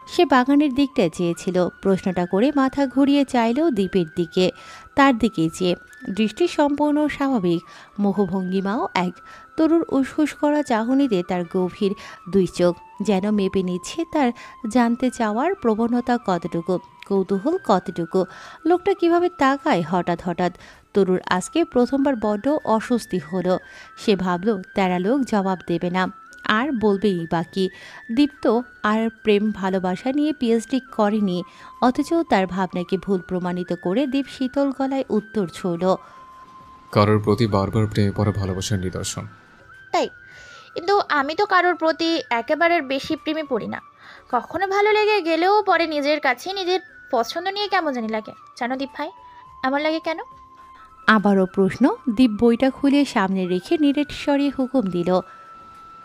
সে বাগানের দিকটা চেয়েছিল, প্রশ্নটা করে মাথা ঘুরিয়ে চাইল দ্বীপের দিকে। তার দিকে চেয়ে দৃষ্টি সম্পূর্ণ স্বাভাবিক, মুখভঙ্গিমাও এক। তরুর উসখুস করা চাহনিতে তার গভীর দুই চোখ যেন মেপে নিচ্ছে তার জানতে চাওয়ার প্রবণতা কতটুকু, কৌতূহল কতটুকু। লোকটা কিভাবে তাকায় হঠাৎ হঠাৎ। তরুর আজকে প্রথমবার বড্ড অস্বস্তি হলো। সে ভাবল তেরা লোক জবাব দেবে না, আর বলবেই বাকি। দীপ্ত আর প্রেম ভালোবাসা নিয়ে পিএইচডি করেনি, অথচ তার ভাবনাকে ভুল প্রমাণিত করে দীপ শীতল গলায় উত্তর ছুড়ল। কারোর প্রতি বারবার প্রেমে পড়া ভালোবাসার নিদর্শন। তাই? কিন্তু আমি তো কারোর প্রতি একেবারে বেশি প্রেমে পড়ি না। কখনো ভালো লেগে গেলেও পরে নিজের কাছে নিজের পছন্দ নিয়ে কেমন জানি লাগে। জানো দীপ ভাই, এমন লাগে কেন? আবারও প্রশ্ন। দীপ বইটা খুলে সামনে রেখে নিরেট স্বরে হুকুম দিল।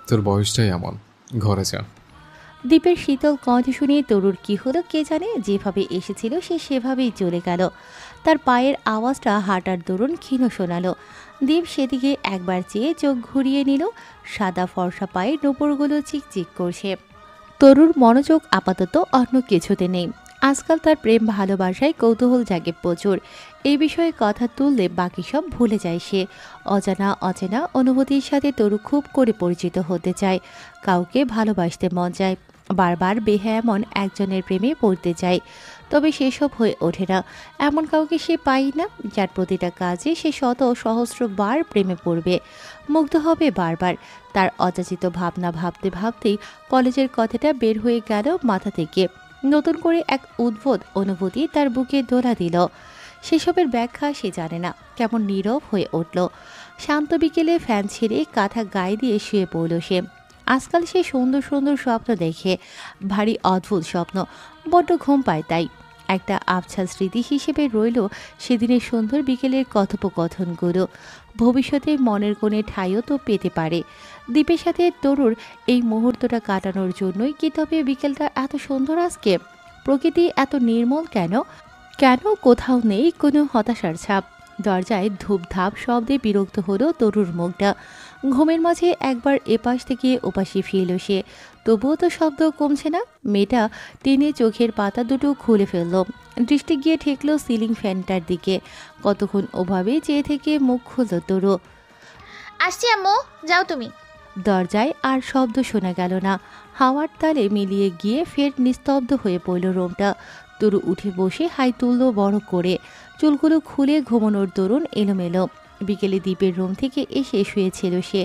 তোর বয়সটাই এমন, ঘরে যা। দীপের শীতল কণ্ঠ শুনে তরুর কি হলো কে জানে, যেভাবে এসেছিল সে সেভাবেই চলে গেল। তার পায়ের আওয়াজটা হাঁটার দরুন ক্ষীণ শোনালো। দীপ সেদিকে একবার চেয়ে চোখ ঘুরিয়ে নিল। সাদা ফর্সা পায়ে নূপুরগুলো চিকচিক করছে। তরুর মনোযোগ আপাতত অন্য কিছুতে নেই। আজকাল তার প্রেম ভালোবাসায় কৌতূহল জাগে প্রচুর। এই বিষয়ে কথা তুললে বাকি সব ভুলে যায় সে। অজানা অচেনা অনুভূতির সাথে তরু খুব করে পরিচিত হতে চায়। কাউকে ভালোবাসতে মন চায়, বারবার বেহায়ামন একজনের প্রেমে পড়তে চায়। তবে সেসব হয়ে ওঠে না। এমন কাউকে সে পায় না যার প্রতিটা কাজে সে শত সহস্রবার প্রেমে পড়বে, মুগ্ধ হবে বারবার। তার অযাচিত ভাবনা ভাবতে ভাবতেই কলেজের কথাটা বের হয়ে গেল মাথা থেকে। নতুন করে এক উদ্ভট অনুভূতি তার বুকে দোলা দিল। সেসবের ব্যাখ্যা সে জানে না। কেমন নীরব হয়ে উঠল। শান্ত বিকেলে ফ্যান ছেড়ে কাঁথা গায়ে দিয়ে শুয়ে পড়ল সে। আজকাল সে সুন্দর সুন্দর স্বপ্ন দেখে, ভারী অদ্ভুত স্বপ্ন, বড্ড ঘুম পায় তাই। একটা আবছা স্মৃতি হিসেবে রইল সেদিনের সুন্দর বিকেলের কথোপকথনগুলো। ভবিষ্যতে মনের কোণে ঠাঁইও তো পেতে পারে। দ্বীপের সাথে তরুর এই মুহূর্তটা কাটানোর জন্যই কি তবে বিকেলটা এত সুন্দর আজকে? প্রকৃতি এত নির্মল কেন? কেন কোথাও নেই কোনো হতাশার ছাপ? দরজায় ধূপধাপ শব্দে বিরক্ত হলো তরুর মুখটা। ঘুমের মাঝে একবার এপাশ থেকে ওপাশে ফিরল সে, তবুও তো শব্দ কমছে না। মেয়েটা টেনে চোখের পাতা দুটো খুলে ফেলল। দৃষ্টি গিয়ে ঠেকলো সিলিং ফ্যানটার দিকে। কতক্ষণ ওভাবে চেয়ে থেকে মুখ খুলল তরু। আসছি আম্মু, যাও তুমি। দরজায় আর শব্দ শোনা গেল না। হাওয়ার তালে মিলিয়ে গিয়ে ফের নিস্তব্ধ হয়ে পড়ল রুমটা। তরু উঠে বসে হাই তুলল বড় করে। চুলগুলো খুলে ঘুমানোর দরুন এলোমেলো। বিকেলে দ্বীপের রুম থেকে এসে শুয়েছিল সে।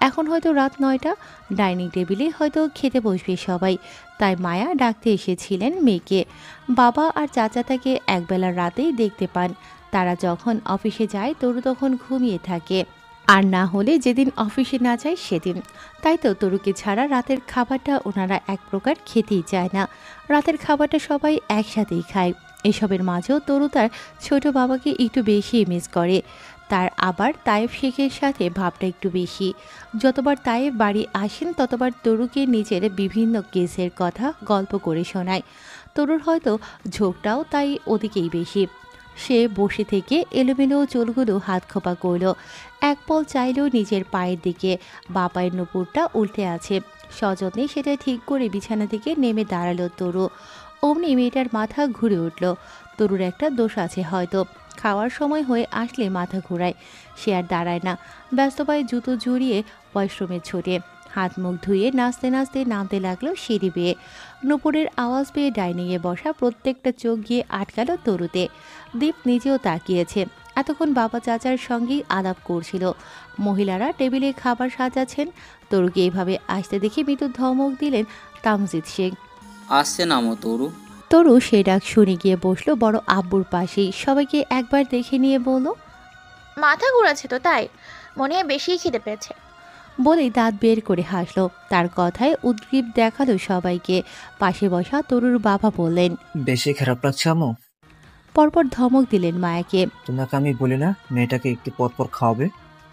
এখন হয়তো রাত 9টা। ডাইনিং টেবিলে হয়তো খেতে বসবে সবাই। তাই মায়া ডাকতে এসেছিলেন মেয়েকে। বাবা আর চাচা তাকে একবেলা রাতেই দেখতে পান। তারা যখন অফিসে যায় তরু তখন ঘুমিয়ে থাকে, আর না হলে যেদিন অফিসে না যায় সেদিন। তাই তো তরুকে ছাড়া রাতের খাবারটা ওনারা এক প্রকার খেতেই চায় না। রাতের খাবারটা সবাই একসাথেই খায়। এসবের মাঝেও তরু তার ছোট বাবাকে একটু বেশি মিস করে। তার আবার তায়েব শেখের সাথে ভাবটা একটু বেশি। যতবার তায়েব বাড়ি আসেন ততবার তরুকে নিজের বিভিন্ন কেসের কথা গল্প করে শোনায়। তরুর হয়তো ঝোঁকটাও তাই ওদিকেই বেশি। সে বসে থেকে এলোমেলো চুলগুলো হাত খোপা করল। এক পল চাইল নিজের পায়ের দিকে, বা পায়ের নুপুরটা উল্টে আছে। সযত্নে সেটা ঠিক করে বিছানা থেকে নেমে দাঁড়ালো তরু। অমনি মেয়েটার মাথা ঘুরে উঠল। তরুর একটা দোষ আছে হয়তো, খাওয়ার সময় হয়ে আসলে মাথা ঘোরায়। সে আর দাঁড়ায় না, ব্যস্ত পায়ে জুতো জড়িয়ে ওয়াশরুমে ছোটে। হাত মুখ ধুয়ে নাচতে নাচতে নামতে লাগলো সিঁড়ি বেয়ে। নুপুরের আওয়াজ পেয়ে ডাইনিংয়ে বসা প্রত্যেকটা চোখ গিয়ে আটকালো তরুতে। দীপ নিজেও তাকিয়েছে। এতক্ষণ বাবা চাচার সঙ্গেই আলাপ করছিল। মহিলারা টেবিলে খাবার সাজাচ্ছেন। তরুকে এইভাবে আসতে দেখে মৃদু ধমক দিলেন তামজিদ শেখ। আসছে নামো তরু। তরু সে ডাক শুনে গিয়ে বসলো বড় আব্বুর পাশেই। সবাইকে একবার দেখে নিয়ে বলল, মাথা ঘুরাচ্ছে তো, তাই মনে হয় বেশিই খিদে পেয়েছে। বলেই দাঁত বের করে হাসলো। তার কথায় উদ্গ্রীব দেখালো সবাইকে। পাশে বসা তরুর বাবা বললেন, বেশি খারাপ লাগছে আম্মু? পরপর ধমক দিলেন মায়াকে। তোমাকে আমি বলি না মেয়েটাকে একটু পরপর খাওয়াবে?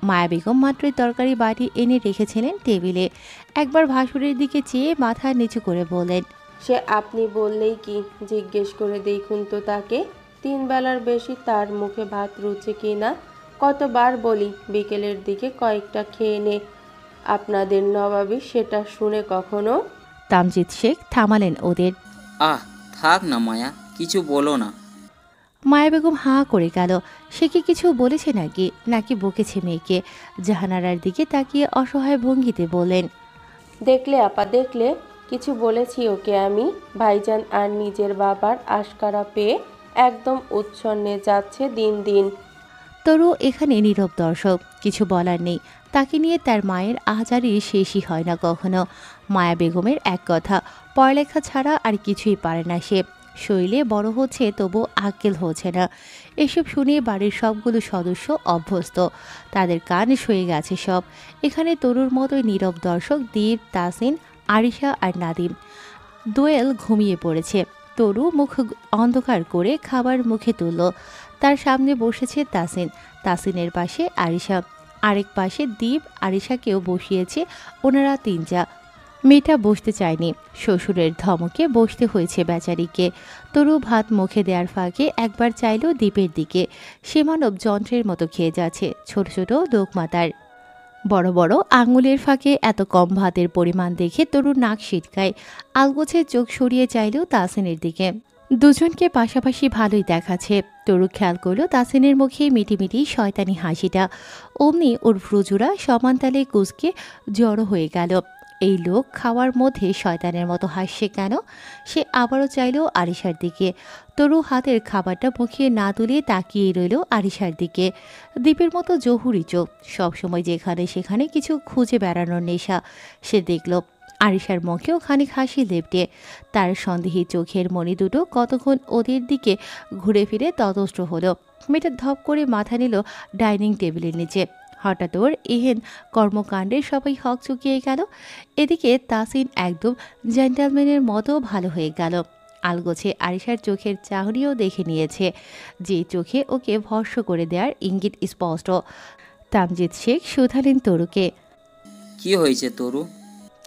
মায়া বেগম মাত্রই তরকারি বাটি এনে রেখেছিলেন টেবিলে। একবার ভাসুরের দিকে চেয়ে মাথা নিচু করে বলেন, সে আপনি বললেই কি, জিজ্ঞেস করে দেখুন তো তাকে। 3 বেলার বেশি তার মুখে ভাত রুচে কি না। কতবার বলি বিকেলের দিকে কয়েকটা খেয়ে নে, আপনাদের নবাবী সেটা শুনে কখনো? তামজিদ শেখ থামালেন ওদের। আহ থাক না মায়া, কিছু বলো না। মায়া বেগম হাঁ করে গেল। সে কি কিছু বলেছে নাকি বকেছে মেয়েকে? জাহানারার দিকে তাকিয়ে অসহায় ভঙ্গিতে বলেন, দেখলে আপা, দেখলে কিছু বলেছি ওকে আমি। ভাইজান আর নিজের বাবার আশকারা পেয়ে একদম উচ্ছন্নে যাচ্ছে দিন দিন। তরু এখানে নীরব দর্শক, কিছু বলার নেই। তাকে নিয়ে তার মায়ের আহাজারি শেষই হয় না কখনো। মায়া বেগমের এক কথা, পড়ালেখা ছাড়া আর কিছুই পারে না সে। শৈলে বড় হচ্ছে তবু আক্কেল হচ্ছে না। এসব শুনে বাড়ির সবগুলো সদস্য অভ্যস্ত। তাদের কান সয়ে গেছে সব। এখানে তরুর মতোই নীরব দর্শক দীপ, তাসিন, আরিশা আর নাদিম। দোয়েল ঘুমিয়ে পড়েছে। তরু মুখ অন্ধকার করে খাবার মুখে তুলল। তার সামনে বসেছে তাসিন, তাসিনের পাশে আরিশা, আরেক পাশে দীপ। আরিশাকেও বসিয়েছে ওনারা 3 যা। মেয়েটা বসতে চায়নি, শ্বশুরের ধমকে বসতে হয়েছে বেচারিকে। তরু ভাত মুখে দেওয়ার ফাঁকে একবার চাইল দীপের দিকে। সে মানব যন্ত্রের মতো খেয়ে যাচ্ছে, ছোট ছোট দোকমাতার। বড় বড় আঙুলের ফাঁকে এত কম ভাতের পরিমাণ দেখে তরুর নাক সিটকায়। আলগোছে চোখ সরিয়ে চাইল তাসিনের দিকে। দুজনকে পাশাপাশি ভালোই দেখাচ্ছে। তরু খেয়াল করল তাসিনের মুখে মিটিমিটি শয়তানি হাসিটা। অমনি ওর ভ্রুজুরা সমান তালে কুঁচকে জড়ো হয়ে গেল। এই লোক খাওয়ার মধ্যে শয়তানের মতো হাসছে কেন? সে আবারও চাইল আরিশার দিকে। তরু হাতের খাবারটা মুখে না তুলে তাকিয়ে রইল আরিশার দিকে। দ্বীপের মতো জহুরি চোখ, সবসময় যেখানে সেখানে কিছু খুঁজে বেড়ানোর নেশা। সে দেখল আরিশার মুখেও খানিক হাসি লেপটে। তার সন্দেহী চোখের মণি দুটো কতক্ষণ ওদের দিকে ঘুরে ফিরে ততষ্ট হলো। মেয়েটা ধপ করে মাথা নিল ডাইনিং টেবিলের নিচে। হঠাৎ ওর এহেন কর্মকাণ্ডে সবাই হক চুকিয়ে গেল। এদিকে তাসিন একদম জেন্টালম্যানের মতো ভালো হয়ে গেল। আলগোছে আরিশার চোখের চাহনিও দেখে নিয়েছে, যে চোখে ওকে ভস্ম করে দেওয়ার ইঙ্গিত স্পষ্ট। তামজিদ শেখ শুধালেন তরুকে, কি হয়েছে তরু?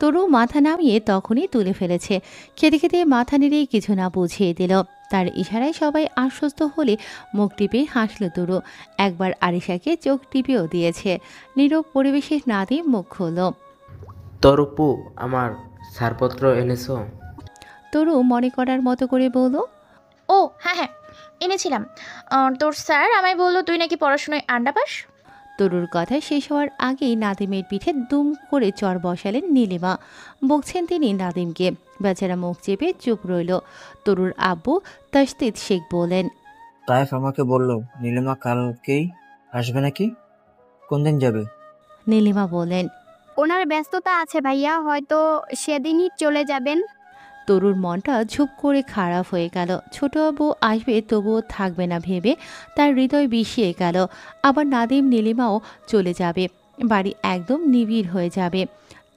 তরু মাথা নামিয়ে তখনই তুলে ফেলেছে। খেতে খেতে মাথা নেড়েই কিছু না বুঝিয়ে দিল। তার ইশারায় সবাই আশ্বস্ত হলে মুখ টিপে হাসল তরু। একবার আরিশাকে চোখ টিপেও দিয়েছে। নীরব পরিবেশে নাদিম মুখ খুলল। তরুপু, আমার ছাড়পত্র এনেছো? তরু মনে করার মতো করে বলল, ও হ্যাঁ হ্যাঁ এনেছিলাম। তোর স্যার আমায় বললো তুই নাকি পড়াশোনায় আন্ডা পাস। তরুর কথা শেষ হওয়ার আগেই নাদিমের পিঠে দুম করে চর বসালেন নীলিমা। বকছেন তিনি নাদিমকে। বেচারা মুখ চেপে চুপ রইল। তরুর আব্বু তাসদিদ শেখ বলেন, তাইফ আমাকে বলল নীলিমা কালকেই আসবে নাকি? কোন দিন যাবে? নীলিমা বলেন, ওনার ব্যস্ততা আছে ভাইয়া, হয়তো সেদিনই চলে যাবেন। তরুর মনটা ঝুপ করে খারাপ হয়ে গেল। ছোট আব্বু আসবে তবুও থাকবে না ভেবে তার হৃদয় বিষিয়ে গেল। আবার নাদিম নীলিমাও চলে যাবে, বাড়ি একদম নিবিড় হয়ে যাবে।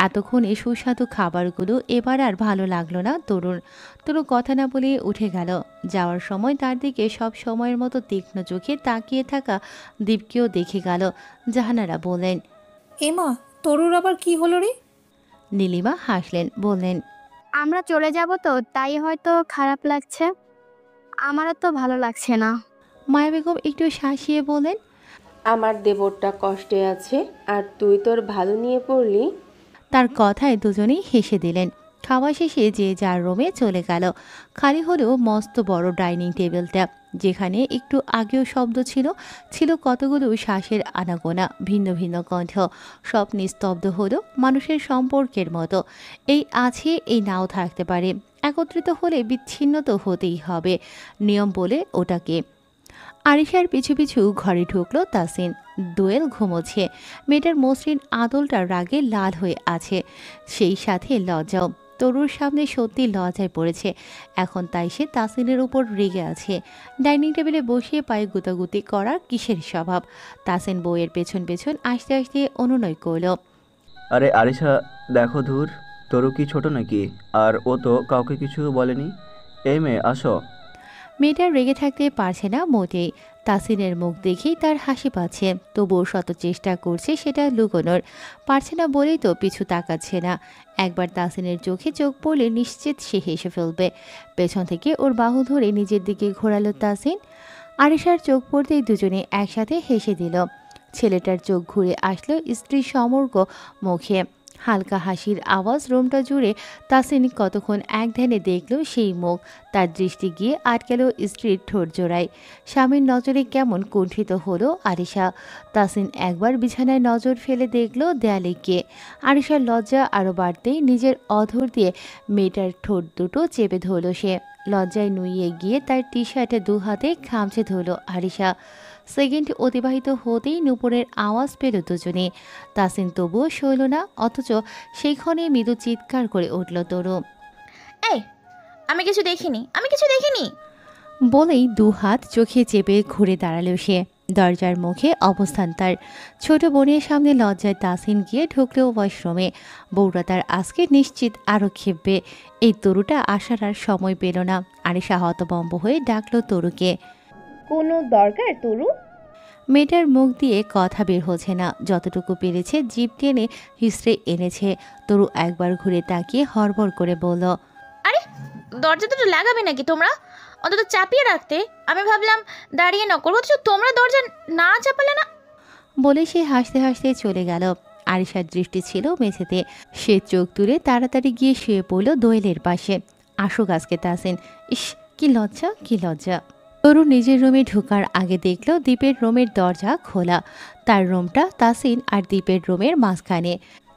এতক্ষণে সুস্বাদু খাবারগুলো এবার আর ভালো লাগলো না তরুর। তরু কথা না বলে উঠে গেল। যাওয়ার সময় তার দিকে সব সময়ের মতো তীক্ষ্ণ চোখে তাকিয়ে থাকা দীপকেও দেখে গেল। জাহানারা বললেন, এমা, তরুর আবার কি হলো রে? নীলিমা হাসলেন, বললেন, আমরা চলে যাব তো তাই হয়তো খারাপ লাগছে, আমারও তো ভালো লাগছে না। মায়া বেগম একটু শাসিয়ে বলেন, আমার দেবরটা কষ্টে আছে আর তুই তোর ভালো নিয়ে পড়লি। তার কথায় দুজনেই হেসে দিলেন। খাওয়া শেষে যে যার রুমে চলে গেল। খালি হলেও মস্ত বড় ডাইনিং টেবিলটা, যেখানে একটু আগেও শব্দ ছিল, ছিল কতগুলো শ্বাসের আনাগোনা, ভিন্ন ভিন্ন কণ্ঠ। সব নিস্তব্ধ হলো, মানুষের সম্পর্কের মতো। এই আছে, এই নাও থাকতে পারে, একত্রিত হলে বিচ্ছিন্ন তো হতেই হবে, নিয়ম বলে ওটাকে। আরিশার পিছু পিছু ঘরে ঢুকলো তাসিন। দোয়েল ঘুমোচ্ছে। মেয়েটার মসৃণ আদলটা রাগে লাল হয়ে আছে, সেই সাথে লজ্জাও। তরুর সামনে সত্যি লজ্জায় পড়েছে এখন, তাই সে তাসিনের উপর রেগে আছে। ডাইনিং টেবিলে বসিয়ে পায়ে গুতাগুতি করার কিসের স্বভাব। তাসিন বউয়ের পেছন পেছন আসতে আসতে অনুনয় করল, আরে আরিশা, দেখো ধুর, তরু কি ছোট নাকি? আর ও তো কাউকে কিছু বলেনি। এই মেয়ে, আসো। মেয়েটা রেগে থাকতে পারছে না মোটেই। তাসিনের মুখ দেখেই তার হাসি পাচ্ছে, তবুও শত চেষ্টা করছে সেটা লুকোনোর। পারছে না বলেই তো পিছু তাকাচ্ছে না। একবার তাসিনের চোখে চোখ পড়লে নিশ্চিত সে হেসে ফেলবে। পেছন থেকে ওর বাহু ধরে নিজের দিকে ঘোরালো তাসিন। আরিশার চোখ পড়তেই দুজনে একসাথে হেসে দিল। ছেলেটার চোখ ঘুরে আসলো স্ত্রীর সমগ্র মুখে। হালকা হাসির আওয়াজ রুমটা জুড়ে। তাসিন কতক্ষণ এক ধ্যানে দেখল সেই মুখ। তার দৃষ্টি গিয়ে আটকেল স্ত্রীর ঠোঁট জোড়ায়। স্বামীর নজরে কেমন কুণ্ঠিত হলো আরিশা। তাসিন একবার বিছানায় নজর ফেলে দেখল দেয়ালে গিয়ে। আরিশার লজ্জা আরও বাড়তেই নিজের অধর দিয়ে মেয়েটার ঠোঁট দুটো চেপে ধরল সে। লজ্জায় নুইয়ে গিয়ে তার টি শার্টে দু হাতে খামচে ধরল আরিশা। সেকেন্ড অতিবাহিত হতেই নুপুরের আওয়াজ পেল দুজনে। তাসিন তবুও সইল না, অথচ সেইক্ষণে মৃদু চিৎকার করে উঠল তরু, এই, আমি কিছু দেখিনি, আমি কিছু দেখিনি বলেই দু হাত চোখে চেপে ঘুরে দাঁড়ালো সে। দরজার মুখে অবস্থান তার। ছোট বোনের সামনে লজ্জায় তাসিন গিয়ে ঢুকলো ওয়াশরুমে। বউরা তার আজকে নিশ্চিত আরও খেপবে। এই তরুটা আসার আর সময় পেল না। আরিশা হতভম্ব হয়ে ডাকলো তরুকে, কোনো দরকার তরু? মেয়েটার মুখ দিয়ে কথা বের হচ্ছে না, যতটুকু পেরেছে জিভ টেনে হিসড়ে এনেছে। তরু একবার ঘুরে তাকিয়ে হড়বড় করে বলল, আরে দরজা দুটো লাগাবে নাকি তোমরা? অন্তত চাপিয়ে রাখতে। আমি ভাবলাম দাঁড়িয়ে নকল করছো, তোমরা দরজা না চাপালে না। বলে সে হাসতে হাসতে চলে গেল। আরিশার দৃষ্টি ছিল মেঝেতে। সে চোখ তুলে তাড়াতাড়ি গিয়ে শুয়ে পড়ল দোয়েলের পাশে। আসুক আজকে তাসিন। ইস, কি লজ্জা, কি লজ্জা। তরু নিজের রুমে ঢোকার আগে দেখল দীপের রুমের দরজা খোলা। তার রুমটা তাসিন আর দীপের রুমের মাঝখানে।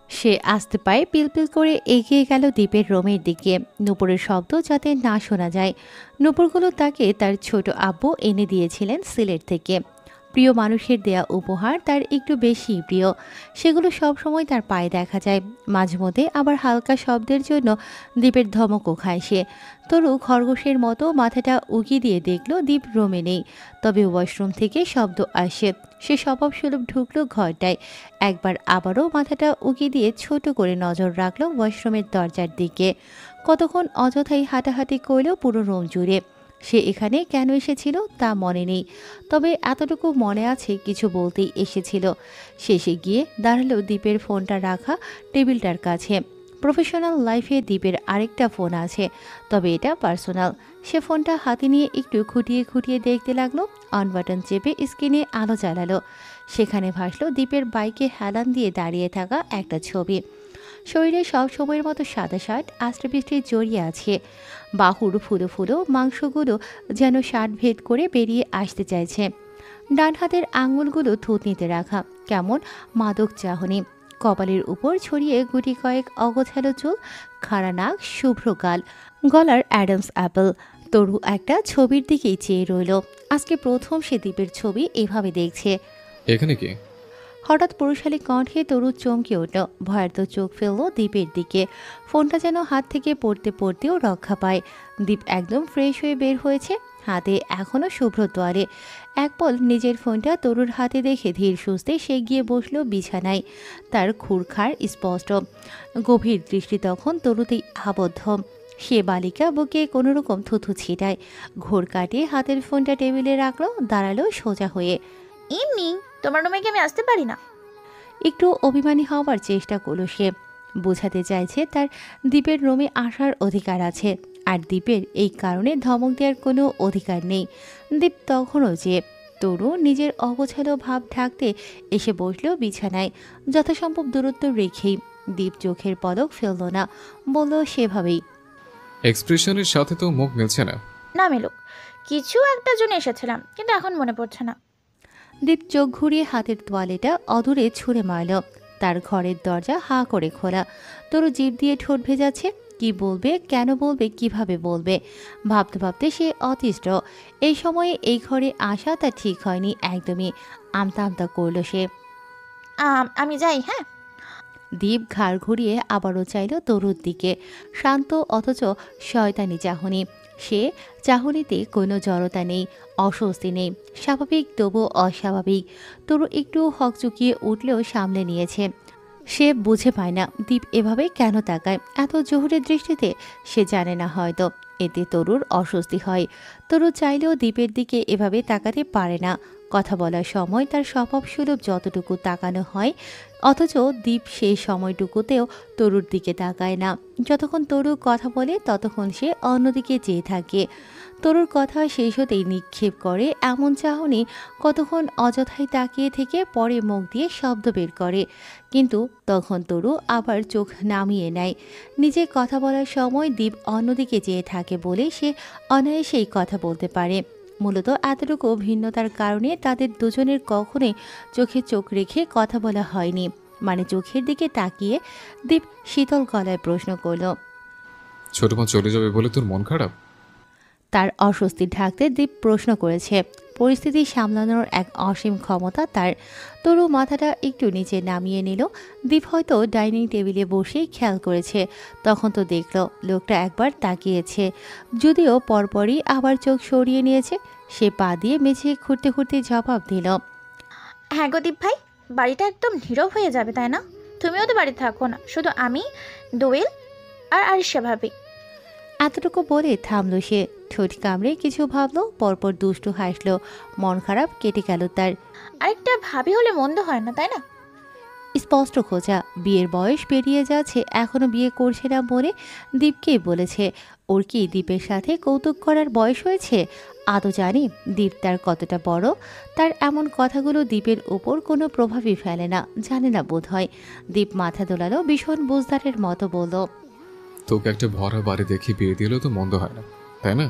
সে আস্তে পায়ে পিলপিল করে এগিয়ে গেল দীপের রুমের দিকে, নুপুরের শব্দ যাতে না শোনা যায়। নুপুরগুলো তাকে তার ছোট আব্বু এনে দিয়েছিলেন সিলেট থেকে। প্রিয় মানুষের দেয়া উপহার তার একটু বেশি প্রিয়। সেগুলো সবসময় তার পায়ে দেখা যায়। মাঝে মধ্যে আবার হালকা শব্দের জন্য দীপের ধমকও খায় সে। তরু খরগোশের মতো মাথাটা উগিয়ে দিয়ে দেখল দীপ রুমে নেই, তবে ওয়াশরুম থেকে শব্দ আসে। সে স্বভাবসুলভ ঢুকল ঘরটায়। একবার আবারও মাথাটা উগিয়ে দিয়ে ছোট করে নজর রাখল ওয়াশরুমের দরজার দিকে। কতক্ষণ অযথাই হাঁটাহাঁটি করল পুরো রুম জুড়ে। সে এখানে কেন এসেছিল তা মনে নেই, তবে এতটুকু মনে আছে কিছু বলতেই এসেছিল। শেষে গিয়ে দাঁড়ালো দীপের ফোনটা রাখা টেবিলটার কাছে। প্রফেশনাল লাইফে দীপের আরেকটা ফোন আছে, তবে এটা পার্সোনাল। সে ফোনটা হাতে নিয়ে একটু খুঁটিয়ে খুঁটিয়ে দেখতে লাগলো। অন বাটন চেপে স্ক্রিনে আলো জ্বালালো। সেখানে ভাসলো দীপের বাইকে হেলান দিয়ে দাঁড়িয়ে থাকা একটা ছবি। শরীরে সব সময়ের মতো সাদা শার্ট আষ্টে জড়িয়ে আছে। বাহুর ফুলো ফুলো মাংসগুলো যেন শার্ট ভেদ করে বেরিয়ে আসতে চাইছে। ডান হাতের আঙুলগুলো থুতনিতে রাখা, কেমন মাদক চাহনি। কপালের উপর ছড়িয়ে গুটি কয়েক অগোছালো চুল, খাড়া নাক, শুভ্র গাল, গলার অ্যাডামস অ্যাপল। তরু একটা ছবির দিকেই চেয়ে রইল। আজকে প্রথম সে দীপের ছবি এভাবে দেখছে। এখানে কি? হঠাৎ পুরুষালী কণ্ঠে তরু চমকে উঠল, ভয়ার্ত চোখ ফেলল দীপের দিকে। ফোনটা যেন হাত থেকে পড়তে পড়তেও রক্ষা পায়। দীপ একদম ফ্রেশ হয়ে বের হয়েছে, হাতে এখনও শুভ্র তোয়ালে। এক পল নিজের ফোনটা তরুর হাতে দেখে ধীর সুস্থে সে গিয়ে বসল বিছানায়। তার খুরখার স্পষ্ট, গভীর দৃষ্টি তখন তরুতেই আবদ্ধ। সে বালিকা বুকে কোনোরকম থুথু ছিটায়, ঘোর কাটিয়ে হাতের ফোনটা টেবিলে রাখলো, দাঁড়ালো সোজা হয়ে। এমনি তোমার রুমে কি আমি আসতে পারি না? একটু অভিমানী হওয়ার চেষ্টা করলো সে, বোঝাতে চাইছে তার দীপের রুমে আসার অধিকার আছে, আর দীপের এই কারণে ধমক দেওয়ার কোনো অধিকার নেই। দীপ তখনও যে তরু নিজের অগোছালো ভাব ঢাকতে এসে বসল বিছানায়, যথাসম্ভব দূরত্ব রেখেই। দীপ চোখের পলক ফেলল না, বলল সেভাবেই, এক্সপ্রেশনের সাথে তো মুখ মিলছে না। না মেলুক, কিছু একটা জন্য এসেছিলাম, কিন্তু এখন মনে পড়ছে না। দীপ চোখ ঘুরিয়ে হাতের তোয়ালেটা অদূরে ছুঁড়ে মারল। তার ঘরের দরজা হাঁ করে খোলা। তরু জিভ দিয়ে ঠোঁট ভেজাচ্ছে, কি বলবে, কেন বলবে, কিভাবে বলবে। ভাবতে ভাবতে সে অতিষ্ঠ। এই সময়ে এই ঘরে আসা তার ঠিক হয়নি একদমই। আমতা আমতা করল সে। আমি যাই। হ্যাঁ। দীপ ঘাড় ঘুরিয়ে আবারও চাইল তরুর দিকে, শান্ত অথচ শয়তানি চাহনি। সে চাহনিতে কোনো জড়তা নেই, অস্বস্তি নেই, স্বাভাবিক তবু অস্বাভাবিক। তরু একটু হকচকিয়ে উঠলেও সামলে নিয়েছে। সে বুঝে পায় না দীপ এভাবে কেন তাকায় এত জোহরের দৃষ্টিতে। সে জানে না হয়তো এতে তরুর অস্বস্তি হয়। তরু চাইলেও দীপের দিকে এভাবে তাকাতে পারে না। কথা বলার সময় তার স্বভাবসুলভ যতটুকু তাকানো হয়, অথচ দীপ সেই সময়টুকুতেও তরুর দিকে তাকায় না। যতক্ষণ তরু কথা বলে ততক্ষণ সে অন্যদিকে চেয়ে থাকে। তরুর কথা শেষ হতেই নিক্ষেপ করে এমন চাহনি, কতক্ষণ অযথাই তাকিয়ে থেকে পরে মুখ দিয়ে শব্দ বের করে। কিন্তু তখন তরু আবার চোখ নামিয়ে নেয়। নিজে কথা বলার সময় দীপ অন্যদিকে চেয়ে থাকে বলে সে অনায়াসেই কথা বলতে পারে। মূলত এতটুকু ভিন্নতার কারণে তাদের দুজনের কখনোই চোখে চোখ রেখে কথা বলা হয়নি। মানে চোখের দিকে তাকিয়ে দীপ শীতল গলায় প্রশ্ন করল, ছোট মা চলে যাবে বলে তোর মন খারাপ? তার অস্বস্তি ঢাকতে দীপ প্রশ্ন করেছে। পরিস্থিতি সামলানোর এক অসীম ক্ষমতা তার। তরু মাথাটা একটু নিচে নামিয়ে নিল। দীপ হয়তো ডাইনিং টেবিলে বসেই খেয়াল করেছে, তখন তো দেখল লোকটা একবার তাকিয়েছে, যদিও পরপরই আবার চোখ সরিয়ে নিয়েছে। সে পা দিয়ে মেঝে খুঁড়তে খুঁড়তে জবাব দিল, হ্যাঁ গো দীপ ভাই, বাড়িটা একদম নীরব হয়ে যাবে তাই না? তুমিও তো বাড়িতে থাকো না, শুধু আমি, দোয়েল আর আরিশা ভাবি। এতটুকু বলে থামল সে, ঠোঁট কামড়ে কিছু ভাবলো, পরপর দুষ্টু হাসলো। মন খারাপ কেটে গেল তার। আরেকটা ভাবি হলে মন্দ হয় না তাই না? স্পষ্ট খোঁজা, বিয়ের বয়স পেরিয়ে যাচ্ছে, এখনো বিয়ে করছে না বলে দীপকেই বলেছে। ওর কি দীপের সাথে কৌতুক করার বয়স হয়েছে? আদৌ জানি দীপ তার কতটা বড়? তার এমন কথাগুলো দীপের উপর কোনো প্রভাবই ফেলে না, জানে না বোধ হয়। দীপ মাথা দোলালো, ভীষণ বুঝদারের মতো বলল, তোকে একটা ভরা বাড়ি দেখি বিয়ে দিলেও তো মন্দ হয় না, তাই না?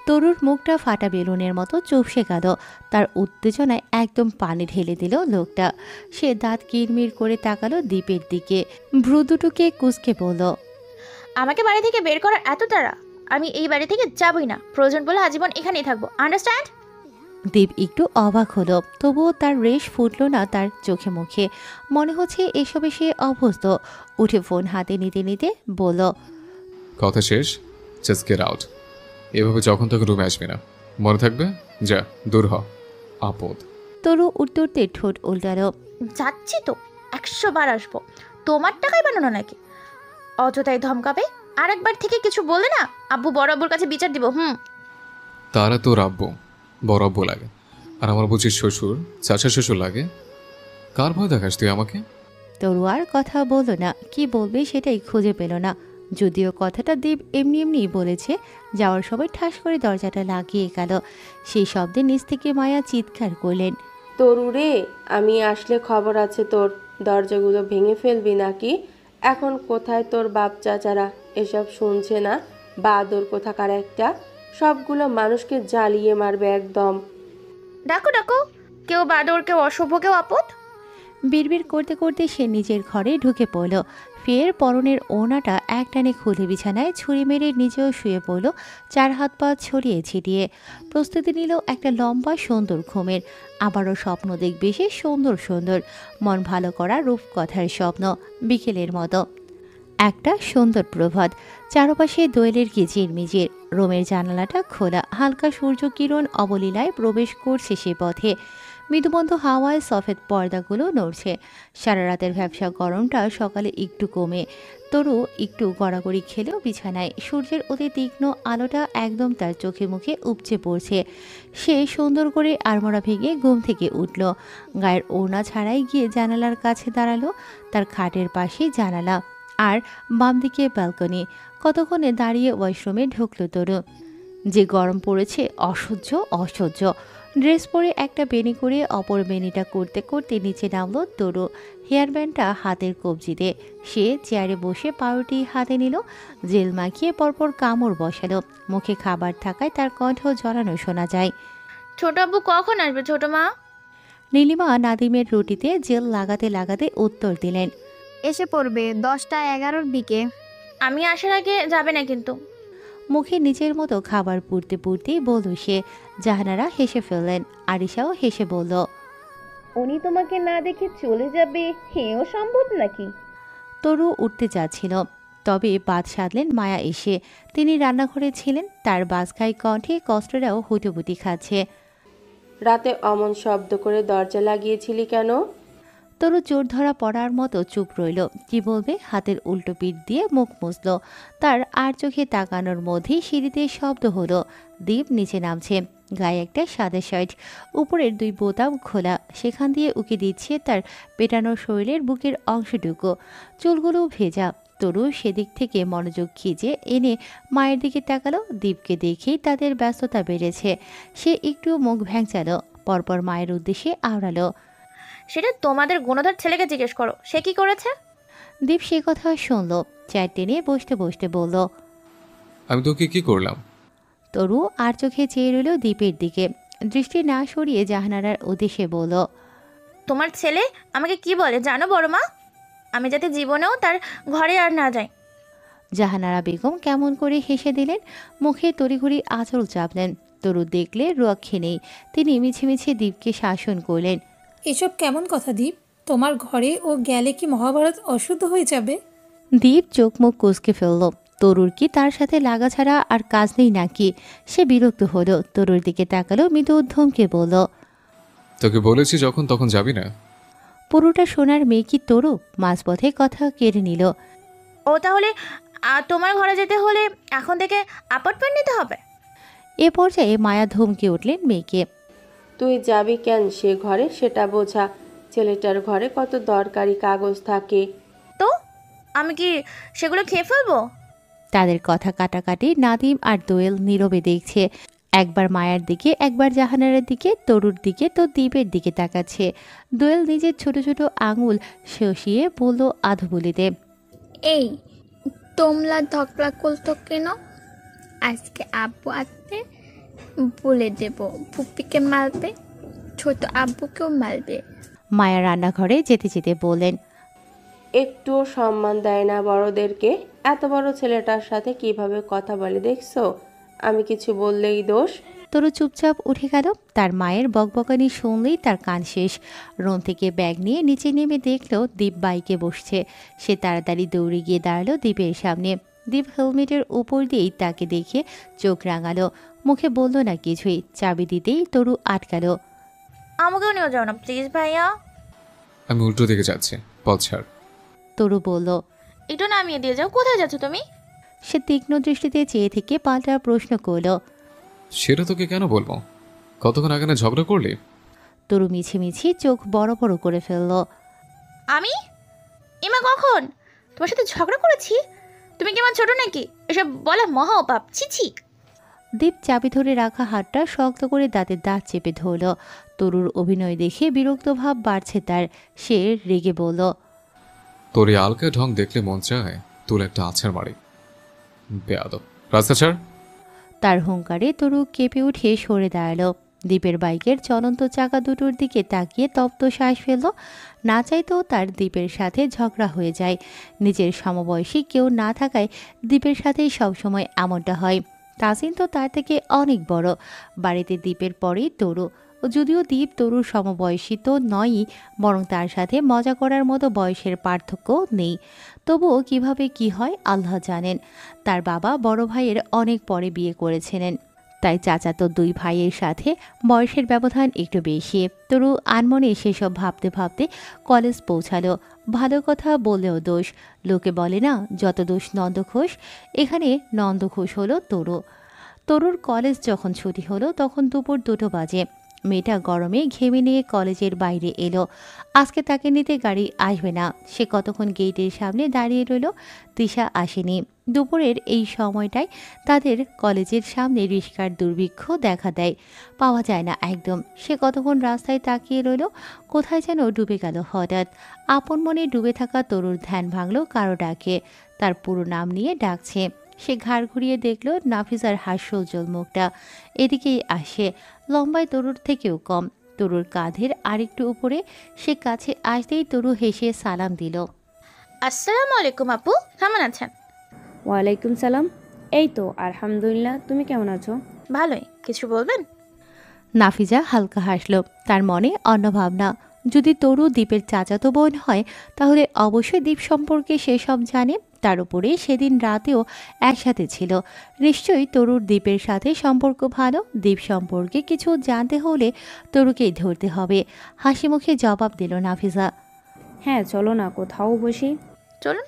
তরুর মুখটা ফাটা বেলুনের মতো চুপসে গেল। তার উত্তেজনায় একদম পানি ঢেলে দিল লোকটা। সে দাঁত কিরমির করে তাকালো দীপের দিকে, ভ্রু দুটোকে কুঁচকে বলল, আমাকে বাড়ি থেকে বের করার এত তাড়া? আমি এই বাড়ি থেকে যাবই না, প্রয়োজন বলে আজীবন এখানেই থাকবো, আন্ডারস্ট্যান্ড? দীপ একটু অবাক হলো, তবুও তার রেশ ফুটল না তার চোখে মুখে। মনে হচ্ছে এসবে সে অভ্যস্ত। উঠে ফোন হাতে নিতে নিতে বলল, কথা শেষ, জাস্ট গেট আউট। এভাবে যখন তখন রুমে আসবি না, মনে থাকবে? যা, দূর হ, আপদ। তরু উঠতে উঠতে ঠোঁট উল্টালো, যাচ্ছি তো, 100 বার আসবো। তোমার টাকায় বানানো নাকি? অযথাই ধমকাবে। আর একবার থেকে কিছু বললে না, আব্বু বড় আব্বুর কাছে বিচার দিব। তারা তোর আব্বু, বড় আব্বু লাগে, আর আমার বুঝির শ্বশুর, চাচা শ্বশুর লাগে। কার ভয় দেখাস তুই আমাকে? তরু আর কথা বলল না, কি বলবে সেটাই খুঁজে পেল না। যদিও কথাটা দীপ এমনি এমনি বলেছে। যাওয়ার সময় ঠাস করে দরজাটা লাগিয়ে গেল। সেই শব্দে নিচ থেকে মায়া চিৎকার করলেন, তরু রে, আমি আসলে খবর আছে তোর। দরজাগুলো ভেঙে ফেলবি নাকি? এখন কোথায় তোর বাপ চাচারা? এসব শুনছে না? বাদর কোথাকার একটা, সবগুলো মানুষকে জ্বালিয়ে মারবে একদম। ডাকো ডাকো, কেউ বাদর, কেউ অশুভ, কেউ আপদ। বিড়বিড় করতে করতে সে নিজের ঘরে ঢুকে পড়ল। ফের পরনের ওড়নাটা একটানে খুলে বিছানায় ছুরি মেরে নিজেও শুয়ে পড়ল, 4 হাত পা ছড়িয়ে ছিটিয়ে। প্রস্তুতি নিল একটা লম্বা সুন্দর ঘুমের। আবারও স্বপ্ন দেখবে সে সুন্দর সুন্দর, মন ভালো করা রূপকথার স্বপ্ন, বিকেলের মতো। একটা সুন্দর প্রভাত, চারপাশে দোয়েলের কিচিরমিচির। রুমের জানালাটা খোলা, হালকা সূর্য কিরণ অবলীলায় প্রবেশ করছে সে পথে। মৃদুমন্দ হাওয়ায় সফেদ পর্দাগুলো নড়ছে। সারা রাতের ব্যবসা গরমটা সকালে একটু কমে। তরু একটু গড়াগড়ি খেলেও বিছানায়। সূর্যের অতি তীক্ষ্ণ আলোটা একদম তার চোখে মুখে উপচে পড়ছে। সে সুন্দর করে আড়মোড়া ভেঙে ঘুম থেকে উঠল। গায়ের ওড়না ছাড়াই গিয়ে জানালার কাছে দাঁড়ালো। তার খাটের পাশে জানালা, আর বাম দিকে ব্যালকনি। কতক্ষণে দাঁড়িয়ে ওয়াশরুমে ঢুকলো তরু। যে গরম পড়েছে, অসহ্য অসহ্য। ড্রেস পরে একটা বেনি করে অপর বেনিটা করতে করতে নিচে নামলো তরু, হেয়ার ব্যান্ডটা হাতের কবজিতে। সে চেয়ারে বসে পাউরুটি হাতে নিল, জেল মাখিয়ে পরপর কামড় বসালো। মুখে খাবার থাকায় তার কণ্ঠ জড়ানো শোনা যায়। ছোট আব্বু কখন আসবে ছোট মা? নীলিমা নাদিমের রুটিতে জেল লাগাতে লাগাতে উত্তর দিলেন, এসে পড়বে 10টা 11-র দিকে। আমি আসার আগে যাবে না কিন্তু। মুখে নিজের মতো খাবার পুড়তে পুড়তেই বলল সে। জাহানারা হেসে ফেললেন, আরিশাও হেসে বলল, উনি তোমাকে না দেখে চলে যাবে হেও সম্ভব নাকি? তরু উঠতে যাচ্ছিল, তবে বাদ সাধলেন মায়া এসে। তিনি রান্নাঘরে ছিলেন, তার বাজখাই কণ্ঠে কষ্টরাও হুটুপুটি খাচ্ছে। রাতে অমন শব্দ করে দরজা লাগিয়েছিলি কেন? তরু চোর ধরা পড়ার মতো চুপ রইল। কি বলবে, হাতের উল্টো পিঠ দিয়ে মুখ মুছল। তার আর চোখে তাকানোর মধ্যেই সিঁড়িতে শব্দ হলো। দীপ নিচে নামছে, গায়ে একটা সাদা শার্ট, উপরের 2 বোতাম খোলা। সেখান দিয়ে উকি দিচ্ছে তার পেটানো শরীরের বুকের অংশটুকু, চুলগুলো ভেজা। তরু সেদিক থেকে মনোযোগ খিঁচে এনে মায়ের দিকে তাকালো। দীপকে দেখেই তাদের ব্যস্ততা বেড়েছে। সে একটু মুখ ভ্যাংচালো, পরপর মায়ের উদ্দেশ্যে আওড়ালো, সেটা তোমাদের গুণধর ছেলেকে জিজ্ঞেস করো, সে কি করেছে। দীপ সে কথা শুনল, চেয়ার টেনে বসতে বসতে বলল, আমি তোকে কি করলাম? তরু আর চোখে চেয়ে রইল দ্বীপের দিকে, দৃষ্টি না সরিয়ে জাহানারার উদ্দেশ্যে বলল, তোমার ছেলে আমাকে কি বলে জানো বড় মা? আমি যাতে জীবনেও তার ঘরে আর না যাই। জাহানারা বেগম কেমন করে হেসে দিলেন, মুখে তড়িঘড়ি আঁচল চাপলেন। তরু দেখলে রক্ষে নেই, তিনি মিছিমিছি দীপকে শাসন করলেন, এসব কেমন কথা দীপ? তোমার ঘরে ও গেলে কি মহাভারত অশুদ্ধ হয়ে যাবে? দীপ চোখ মুখ কুঁচকে ফেলল। তরুর কি তার সাথে লাগা ছাড়া আর কাজ নেই নাকি? সে বিরক্ত হলো, তরুর দিকে তাকালো, মৃদু ধমকে বলল, তোকে বলেছি যখন তখন যাবি না। পুরোটা সোনার মেয়ে কি তরু? মাঝপথে কথা কেড়ে নিল। ও তাহলে তোমার ঘরে যেতে হলে এখন থেকে অ্যাপার্টমেন্ট নিতে হবে? এ পর্যায়ে মায়া ধমকে উঠলেন মেয়েকে, তুই যাবি কেন সে ঘরে সেটা বোঝা। ছেলেটার ঘরে কত দরকারি কাগজ থাকে। তো আমি কি সেগুলো খেয়ে ফেলবো? তাদের কথা কাটাকাটি নাদিম আর দোয়েল নীরবে দেখছে। একবার মায়ার দিকে, একবার জাহানারার দিকে, তরুর দিকে, তো দ্বীপের দিকে তাকাচ্ছে। দোয়েল নিজের ছোট ছোট আঙুল শসিয়ে বলল আধো বলিতে, এই তোমরা ঝগড়া করতো কেন? আজকে আব্বু আসবে, বলে দেব পুপিকে মারবে, ছোট আব্বুকেও মারবে। মায়া রান্নাঘরে যেতে যেতে বললেন, একটুও সম্মান দেয় না বড়দেরকে। এত বড় ছেলেটার সাথে কিভাবে কথা বলে দেখছো? আমি কিছু বললেই দোষ। তরু চুপচাপ উঠে গেল। তার মায়ের বকবকানি শুনলেই তার কান শেষ। রুম থেকে ব্যাগ নিয়ে নিচে নেমে দেখলো দীপ বাইকে বসছে। সে তাড়াতাড়ি দৌড়ে গিয়ে দাঁড়ালো দীপের সামনে। দীপ হেলমেটের উপর দিয়েই তাকে দেখে চোখ রাঙালো, মুখে বলল না কিছুই। চাবি দিতেই তরু আটকালো। আমাকেও নিয়ে যাও না প্লিজ ভাইয়া। আমি উল্টো দিকে যাচ্ছি, পথ ছাড়। তরু বলল, একটু নামিয়ে দিয়ে যাও। কোথায় যাচ্ছ তুমি? সে তীক্ষ্ণ দৃষ্টিতে চেয়ে থেকে পাল্টা প্রশ্ন করলো, সেটা তোকে কেন বলবো? কতক্ষণ আগে না ঝগড়া করলি? তরু মিছিমিছি চোখ বড় বড় করে ফেলল। আমি? ইমা কখন তোমার সাথে ঝগড়া করেছি? তুমি কি আমার ছোট নাকি? এসব বলা মহা পাপ, ছিছি। দীপ চাবি ধরে রাখা হাতটা শক্ত করে দাঁতের দাঁত চেপে ধরল। তরুর অভিনয় দেখে বিরক্ত ভাব বাড়ছে তার। সে রেগে বলল, তোর এই আলকা ঢং দেখলে মন চায় তোর একটা আছাড় মারি। বেয়াদব, রাস্তা ছাড়। তার হুঙ্কারে তরু কেঁপে উঠে সরে দাঁড়ালো। দ্বীপের বাইকের চলন্ত চাকা দুটোর দিকে তাকিয়ে তপ্ত শ্বাস ফেলল। না চাইতেও তার দ্বীপের সাথে ঝগড়া হয়ে যায়। নিজের সমবয়সী কেউ না থাকায় দ্বীপের সাথেই সবসময় এমনটা হয়। তাসিন তো তার থেকে অনেক বড়। বাড়িতে দ্বীপের পরেই তরু। যদিও দ্বীপ তরুর সমবয়সী তো নয়ই, বরং তার সাথে মজা করার মতো বয়সের পার্থক্য নেই। তবুও কিভাবে কি হয় আল্লাহ জানেন। তার বাবা বড় ভাইয়ের অনেক পরে বিয়ে করেছিলেন, তাই চাচাতো দুই ভাইয়ের সাথে বয়সের ব্যবধান একটু বেশি। তরু আনমনে সেসব ভাবতে ভাবতে কলেজ পৌঁছালো। ভালো কথা বললেও দোষ। লোকে বলে না যত দোষ নন্দঘোষ, এখানে নন্দঘোষ হলো তরু। তরুর কলেজ যখন ছুটি হলো তখন দুপুর 2টো বাজে। মেয়েটা গরমে ঘেমে নিয়ে কলেজের বাইরে এলো। আজকে তাকে নিতে গাড়ি আসবে না। সে কতক্ষণ গেটের সামনে দাঁড়িয়ে রইল। তিশা আসেনি। দুপুরের এই সময়টায় তাদের কলেজের সামনে রিস্কার দুর্ভিক্ষ দেখা দেয়, পাওয়া যায় না একদম। সে কতক্ষণ রাস্তায় তাকিয়ে রইল, কোথায় যেন ডুবে গেল হঠাৎ। আপন মনে ডুবে থাকা তরুর ধ্যান ভাঙল কারো ডাকে। তার পুরো নাম নিয়ে ডাকছে। সে ঘাড় ঘুরিয়ে দেখল নাফিজার হাস্যোজ্জ্বল মুখটা এদিকেই আসে। লম্বায় তরুর থেকেও কম, তরুর কাঁধের আরেকটু উপরে। সে কাছে আসতেই তরু হেসে সালাম দিল। আসসালামু আলাইকুম আপু, কেমন আছেন? ওয়ালাইকুম সালাম। এই তো আলহামদুলিল্লাহ, তুমি কেমন আছো? ভালোই। কিছু বলবেন? নাফিজা হালকা হাসল। তার মনে অন্য ভাবনা। যদি তরু দ্বীপের চাচাতো বোন হয় তাহলে অবশ্যই দ্বীপ সম্পর্কে সে সব জানে। তার উপরে সেদিন রাতেও একসাথে ছিল। নিশ্চয়ই তরুর দ্বীপের সাথে সম্পর্ক ভালো। দ্বীপ সম্পর্কে কিছু জানতে হলে তরুকেই ধরতে হবে। হাসি মুখে জবাব দিল নাফিজা। হ্যাঁ চলো না কোথাও বসি। চলুন।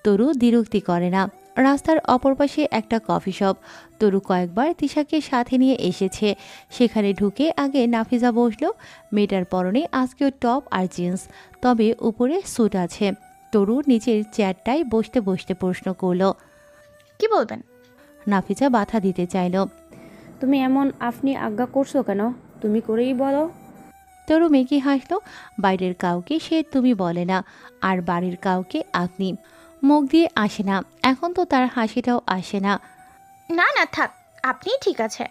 তরু দ্বিরুক্তি করে না। রাস্তার অপর পাশে একটা কফি শপ। তরু কয়েকবার তিশাকে সাথে নিয়ে এসেছে। সেখানে ঢুকে আগে নাফিজা বসলো। মেয়েটার পরনে আজকেও টপ আর জিন্স, তবে উপরে স্যুট আছে। তরু নিজের চেয়ারটায় বসতে বসতে প্রশ্ন করল, কি বলবেন? নাফিজা বাধা দিতে চাইল। তুমি এমন আপনি আজ্ঞা করছো কেন? তুমি করেই বলো। তরু মেকি হাসলো। বাইরের কাউকে সে তুমি বলে না, আর বাড়ির কাউকে আপনি। মুখ দিয়ে আসে না। এখন তো তার হাসিটাও আসে না। না না থাক, আপনিই ঠিক আছে।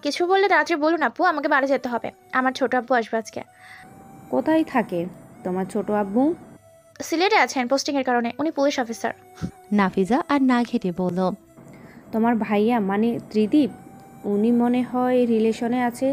কিছু বললে রাত্রে বলুন আপু, আমাকে বাড়ি যেতে হবে। আমার ছোট আব্বু আসবে আজকে। কোথায় থাকে তোমার ছোট আব্বু? সিলেটে আছেন পোস্টিংয়ের কারণে, উনি পুলিশ অফিসার। নাফিজা আর না ঘেটে বলল, তোমার ভাইয়া মানে ত্রিদীপ, উনি মনে হয় রিলেশনে আছে,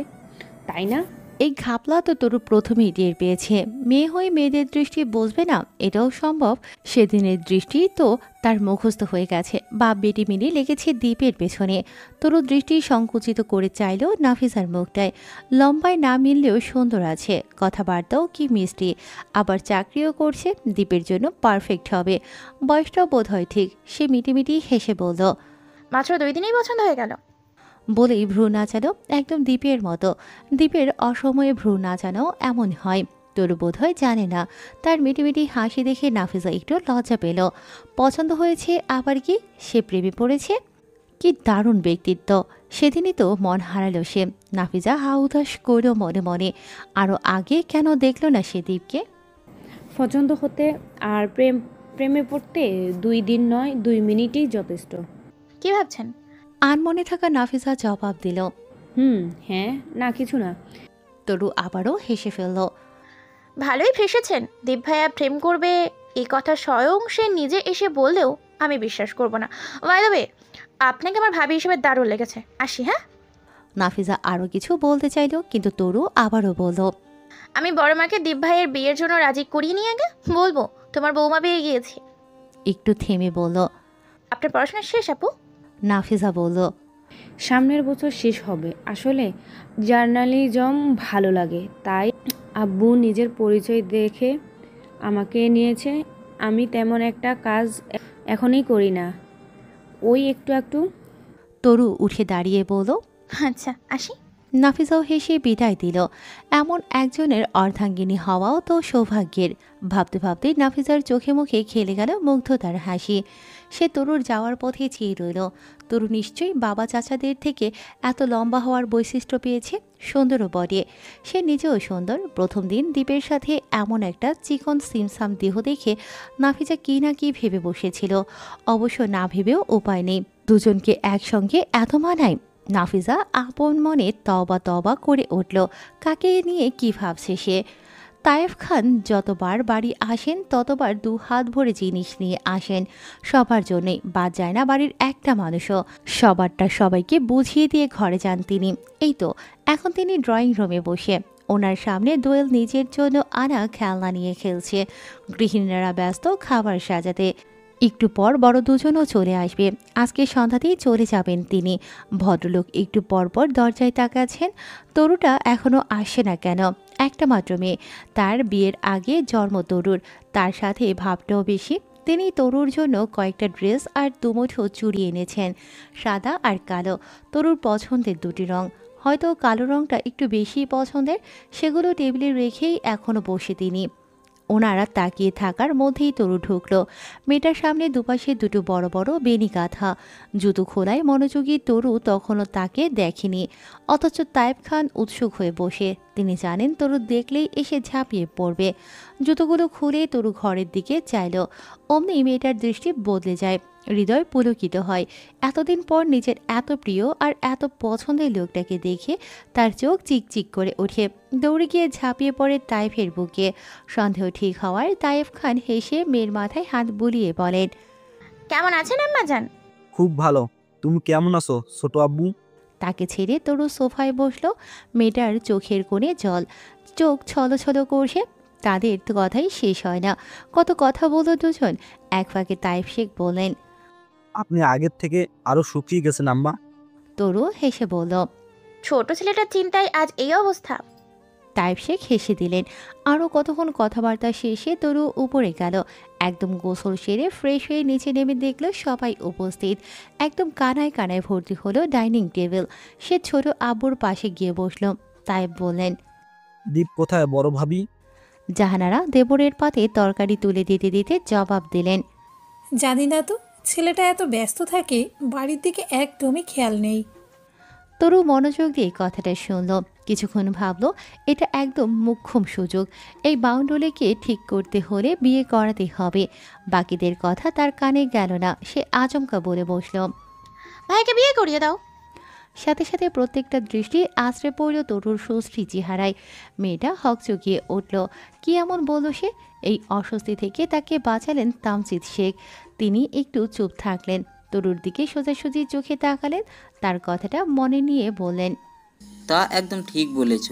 তাই না? এই ঘাপলা তো তরু প্রথমেই টের পেয়েছে। মেয়ে হয়ে মেয়েদের দৃষ্টি বুঝবে না এটাও সম্ভব। সেদিনের দৃষ্টি তো তার মুখস্থ হয়ে গেছে। বাপ বেটি মিলে লেগেছে দ্বীপের পেছনে। তরু দৃষ্টি সংকুচিত করে চাইল নাফিজার মুখটায়। লম্বায় না মিললেও সুন্দর আছে, কথাবার্তাও কি মিষ্টি। আবার চাকরিও করছে, দ্বীপের জন্য পারফেক্ট হবে। বয়সটাও বোধ হয় ঠিক। সে মিটিমিটি হেসে বলল, মাত্র 2 দিনেই পছন্দ হয়ে গেল। বলেই ভ্রু নাচানো, একদম দ্বীপের মতো। দ্বীপের অসময়ে ভ্রু নাচানো এমন হয়। তরু বোধ হয় জানে না। তার মিটিমিটি হাসি দেখে নাফিজা একটু লজ্জা পেল। পছন্দ হয়েছে আবার কি? সে প্রেমে পড়েছে? কি দারুণ ব্যক্তিত্ব! সেদিনই তো মন হারালো সে। নাফিজা হাউদাস করল মনে মনে। আরও আগে কেন দেখল না সে দ্বীপকে? পছন্দ হতে আর প্রেমে পড়তে 2 দিন নয় 2 মিনিটই যথেষ্ট। কি ভাবছেন? আনমনে থাকা নাফিজা জবাব দিল, হ্যাঁ না কিছু না। তরু আবারও হেসে ফেলল। ভালোই ফেসেছেন। দীপ ভাইয়া প্রেম করবে এই কথা স্বয়ং সে নিজে এসে বললেও আমি বিশ্বাস করব না। বাই দ্য ওয়ে, আপনাকে আমার ভাবি হিসেবে দারুণ লেগেছে। আসি হ্যাঁ। নাফিজা আরও কিছু বলতে চাইল, কিন্তু তরু আবারও বলল, আমি বড় মাকে দীপ ভাইয়ের বিয়ের জন্য রাজি করিয়ে নিয়ে আগে বলবো তোমার বৌমা পেয়ে গিয়েছে। একটু থেমে বলল, আপনার পড়াশোনা শেষ আপু? নাফিজা বলল, সামনের বছর শেষ হবে। আসলে জার্নালিজম ভালো লাগে, তাই আব্বু নিজের পরিচয় দেখে আমাকে নিয়েছে। আমি তেমন একটা কাজ এখনই করি না, ওই একটু একটু। তরু উঠে দাঁড়িয়ে বলল, আচ্ছা আসি। নাফিজাও হেসে বিদায় দিল। এমন একজনের অর্ধাঙ্গিনী হওয়াও তো সৌভাগ্যের। ভাবতে ভাবতে নাফিজার চোখে মুখে খেলে গেল মুগ্ধতার হাসি। সে তরুর যাওয়ার পথে চেয়ে রইল। তরু নিশ্চয়ই বাবা চাচাদের থেকে এত লম্বা হওয়ার বৈশিষ্ট্য পেয়েছে। সুন্দরও বটে। সে নিজেও সুন্দর। প্রথম দিন দ্বীপের সাথে এমন একটা চিকন সিমসাম দেহ দেখে নাফিজা কি না কি ভেবে বসেছিল। অবশ্য না ভেবেও উপায় নেই। দুজনকে একসঙ্গে এত মানায়। নাফিজা আপন মনে তবা তবা করে উঠল। কাকে নিয়ে কি ভাবছে সে? তায়েফ খান যতবার বাড়ি আসেন ততবার 2 হাত ভরে জিনিস নিয়ে আসেন। সবার জন্যই, বাদ যায় না বাড়ির একটা মানুষও। সবারটা সবাইকে বুঝিয়ে দিয়ে ঘরে যান তিনি। এই তো এখন তিনি ড্রয়িং রুমে বসে, ওনার সামনে দোয়েল নিজের জন্য আনা খেলনা নিয়ে খেলছে। গৃহিণীরা ব্যস্ত খাবার সাজাতে। একটু পর বড় দুজনও চলে আসবে। আজকে সন্ধ্যাতেই চলে যাবেন তিনি। ভদ্রলোক একটু পর পর দরজায় তাকাচ্ছেন। তরুটা এখনো আসে না কেন? একটা মাত্র মেয়ে, তার বিয়ের আগে জন্ম তরুর। তার সাথে ভাবটাও বেশি। তিনি তরুর জন্য কয়েকটা ড্রেস আর দুমুঠো চুড়ি এনেছেন, সাদা আর কালো। তরুর পছন্দের 2টি রং, হয়তো কালো রংটা একটু বেশি পছন্দের। সেগুলো টেবিলে রেখেই এখনো বসে তিনি। ওনারা তাকিয়ে থাকার মধ্যেই তরু ঢুকলো। মেয়েটার সামনে দুপাশে 2টো বড় বড় বেনি গাঁথা। জুতো খোলায় মনোযোগী তরু তখনও তাকে দেখেনি, অথচ তায়েব খান উৎসুক হয়ে বসে। তিনি জানেন তরু দেখলেই এসে ঝাঁপিয়ে পড়বে। জুতোগুলো খুলে তরু ঘরের দিকে চাইল। অমনি মেয়েটার দৃষ্টি বদলে যায়, হৃদয় পুলকিত হয়। এতদিন পর নিজের এত প্রিয় আর এত পছন্দের লোকটাকে দেখে তার চোখ চিকচিক করে ওঠে। দৌড়ে গিয়ে ঝাঁপিয়ে পড়ে তায়েফের বুকে। সন্দেহ ঠিক হওয়ায় তায়েফ খান হেসে মেয়ের মাথায় হাত বুলিয়ে বলেন, কেমন আছেন আম্মাজান? খুব ভালো। তুমি কেমন আছো ছোট আব্বু? তাকে ছেড়ে তরু সোফায় বসলো। মেয়েটার চোখের কোণে জল, চোখ ছলছল করছে। তাদের তো কথাই শেষ হয় না। কত কথা বলল দুজন। এক ফাঁকে তায়েফ শেখ বললেন, আপনি আগের থেকে আরো শুকিয়ে গেছেন আম্মা। তরু হেসে বলল, ছোট ছেলেটার চিন্তায় আজ এই অবস্থা। তায়েব শেখ হেসে দিলেন। আরও কতক্ষণ কথাবার্তা শেষে তরু উপরে গেল। একদম গোসল সেরে ফ্রেশ হয়ে নিচে নেমে দেখল সবাই উপস্থিত। একদম কানায় কানায় ভর্তি হলো ডাইনিং টেবিল। সে ছোট আব্বুর পাশে গিয়ে বসল। তায়েব বললেন, দীপ কোথায় বড় ভাবি? জাহানারা দেবরের পাতে তরকারি তুলে দিতে দিতে জবাব দিলেন, জানি না তো, ছেলেটা এত ব্যস্ত থাকে বাড়ির দিকে একদমই খেয়াল নেই। তরু মনোযোগ দিয়ে কথাটা শুনল। কিছুক্ষণ ভাবল, এটা একদম মোক্ষম সুযোগ। এই বাউন্ডুলেকে ঠিক করতে হলে বিয়ে করাতে হবে। বাকিদের কথা তার কানে গেল না। সে আচমকা বলে বসল, ভাইকে বিয়ে করিয়ে দাও। সাথে সাথে প্রত্যেকটা দৃষ্টি আশ্রে পড়ল তরুর সুশ্রী চেহারায়। মেয়েটা হকচকিয়ে উঠল। কি এমন বলল সে? এই অস্বস্তি থেকে তাকে বাঁচালেন তামজিদ শেখ। তিনি একটু চুপ থাকলেন, তরুর দিকে সোজাসুজি চোখে তাকালেন। তার কথাটা মনে নিয়ে বললেন, তা একদম ঠিক বলেছ।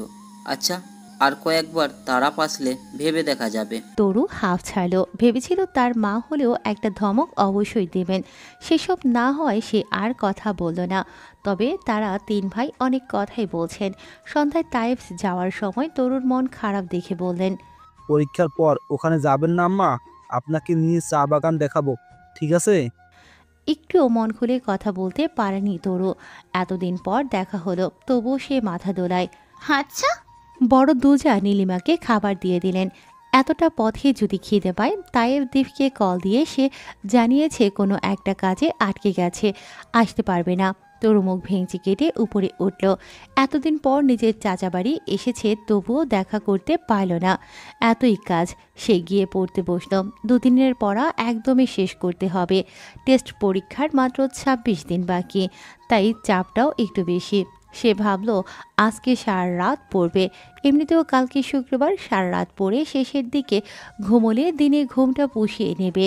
আচ্ছা, আর কয়েকবার তারা পাসলে ভেবে দেখা যাবে। তরু হাফ ছাড়ল। ভেবেছিল তার মা হলেও একটা ধমক অবশ্যই দেবেন। সেসব না হয় সে আর কথা বলল না। তবে তারা 3 ভাই অনেক কথাই বলছেন। সন্ধ্যায় তায়েফ যাওয়ার সময় তরুর মন খারাপ দেখে বললেন, পরীক্ষার পর ওখানে যাবেন না আম্মা? আপনাকে নিয়ে চা বাগান দেখাবো, ঠিক আছে? একটুও মন খুলে কথা বলতে পারেনি তরু। এতদিন পর দেখা হলো, তবুও সে মাথা দোলায়। আচ্ছা। বড় দুজা নীলিমাকে খাবার দিয়ে দিলেন। এতটা পথে যদি খিদে পায়, তায়েব দীপকে কল দিয়ে সে জানিয়েছে কোনো একটা কাজে আটকে গেছে, আসতে পারবে না। তরু মুখ ভেঙচি কেটে উপরে উঠল। এতদিন পর নিজের চাচা বাড়ি এসেছে, তবুও দেখা করতে পারল না। এতই কাজ। সে গিয়ে পড়তে বসল। 2 দিনের পড়া একদমই শেষ করতে হবে। টেস্ট পরীক্ষার মাত্র 26 দিন বাকি, তাই চাপটাও একটু বেশি। সে ভাবল আজকে সারা রাত পড়বে। এমনিতেও কালকে শুক্রবার, সারা রাত পড়ে শেষের দিকে ঘুমোলে দিনে ঘুমটা পুষিয়ে নেবে।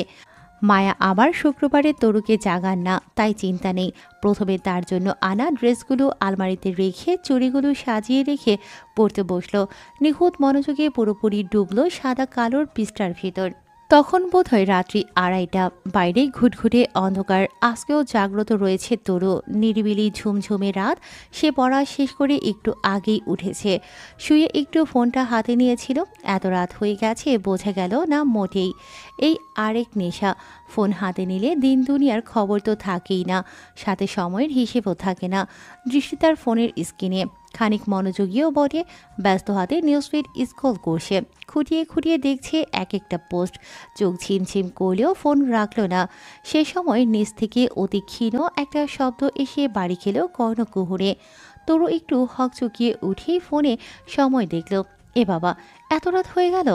মায়া আবার শুক্রবারে তরুকে জাগান না, তাই চিন্তা নেই। প্রথমে তার জন্য আনা ড্রেসগুলো আলমারিতে রেখে চুড়িগুলো সাজিয়ে রেখে পড়তে বসলো। নিখুঁত মনোযোগে পুরোপুরি ডুবলো সাদা কালোর পৃষ্ঠার ভিতর। তখন বোধহয় রাত্রি 2:30। বাইরে ঘুটঘুটে অন্ধকার। আজকেও জাগ্রত রয়েছে তরু। নিরিবিলি ঝুমঝুমে রাত। সে পড়া শেষ করে একটু আগেই উঠেছে। শুয়ে একটু ফোনটা হাতে নিয়েছিল। এত রাত হয়ে গেছে বোঝা গেল না মোটেই। এই আরেক নেশা। ফোন হাতে নিলে দিন দুনিয়ার খবর তো থাকেই না, সাথে সময়ের হিসেবও থাকে না। দৃষ্টি তার ফোনের স্ক্রিনে। খানিক মনোযোগীও বটে। ব্যস্ত হাতে নিউজফিড স্ক্রল করছে। খুঁটিয়ে খুঁটিয়ে দেখছে এক একটা পোস্ট। চোখ ঝিমঝিম করলেও ফোন রাখল না। সে সময় নিচ থেকে অতি ক্ষীণ একটা শব্দ এসে বাড়ি খেল কর্ণকুহরে। তরু একটু হকচকিয়ে উঠেই ফোনে সময় দেখল। এ বাবা, এত রাত হয়ে গেল।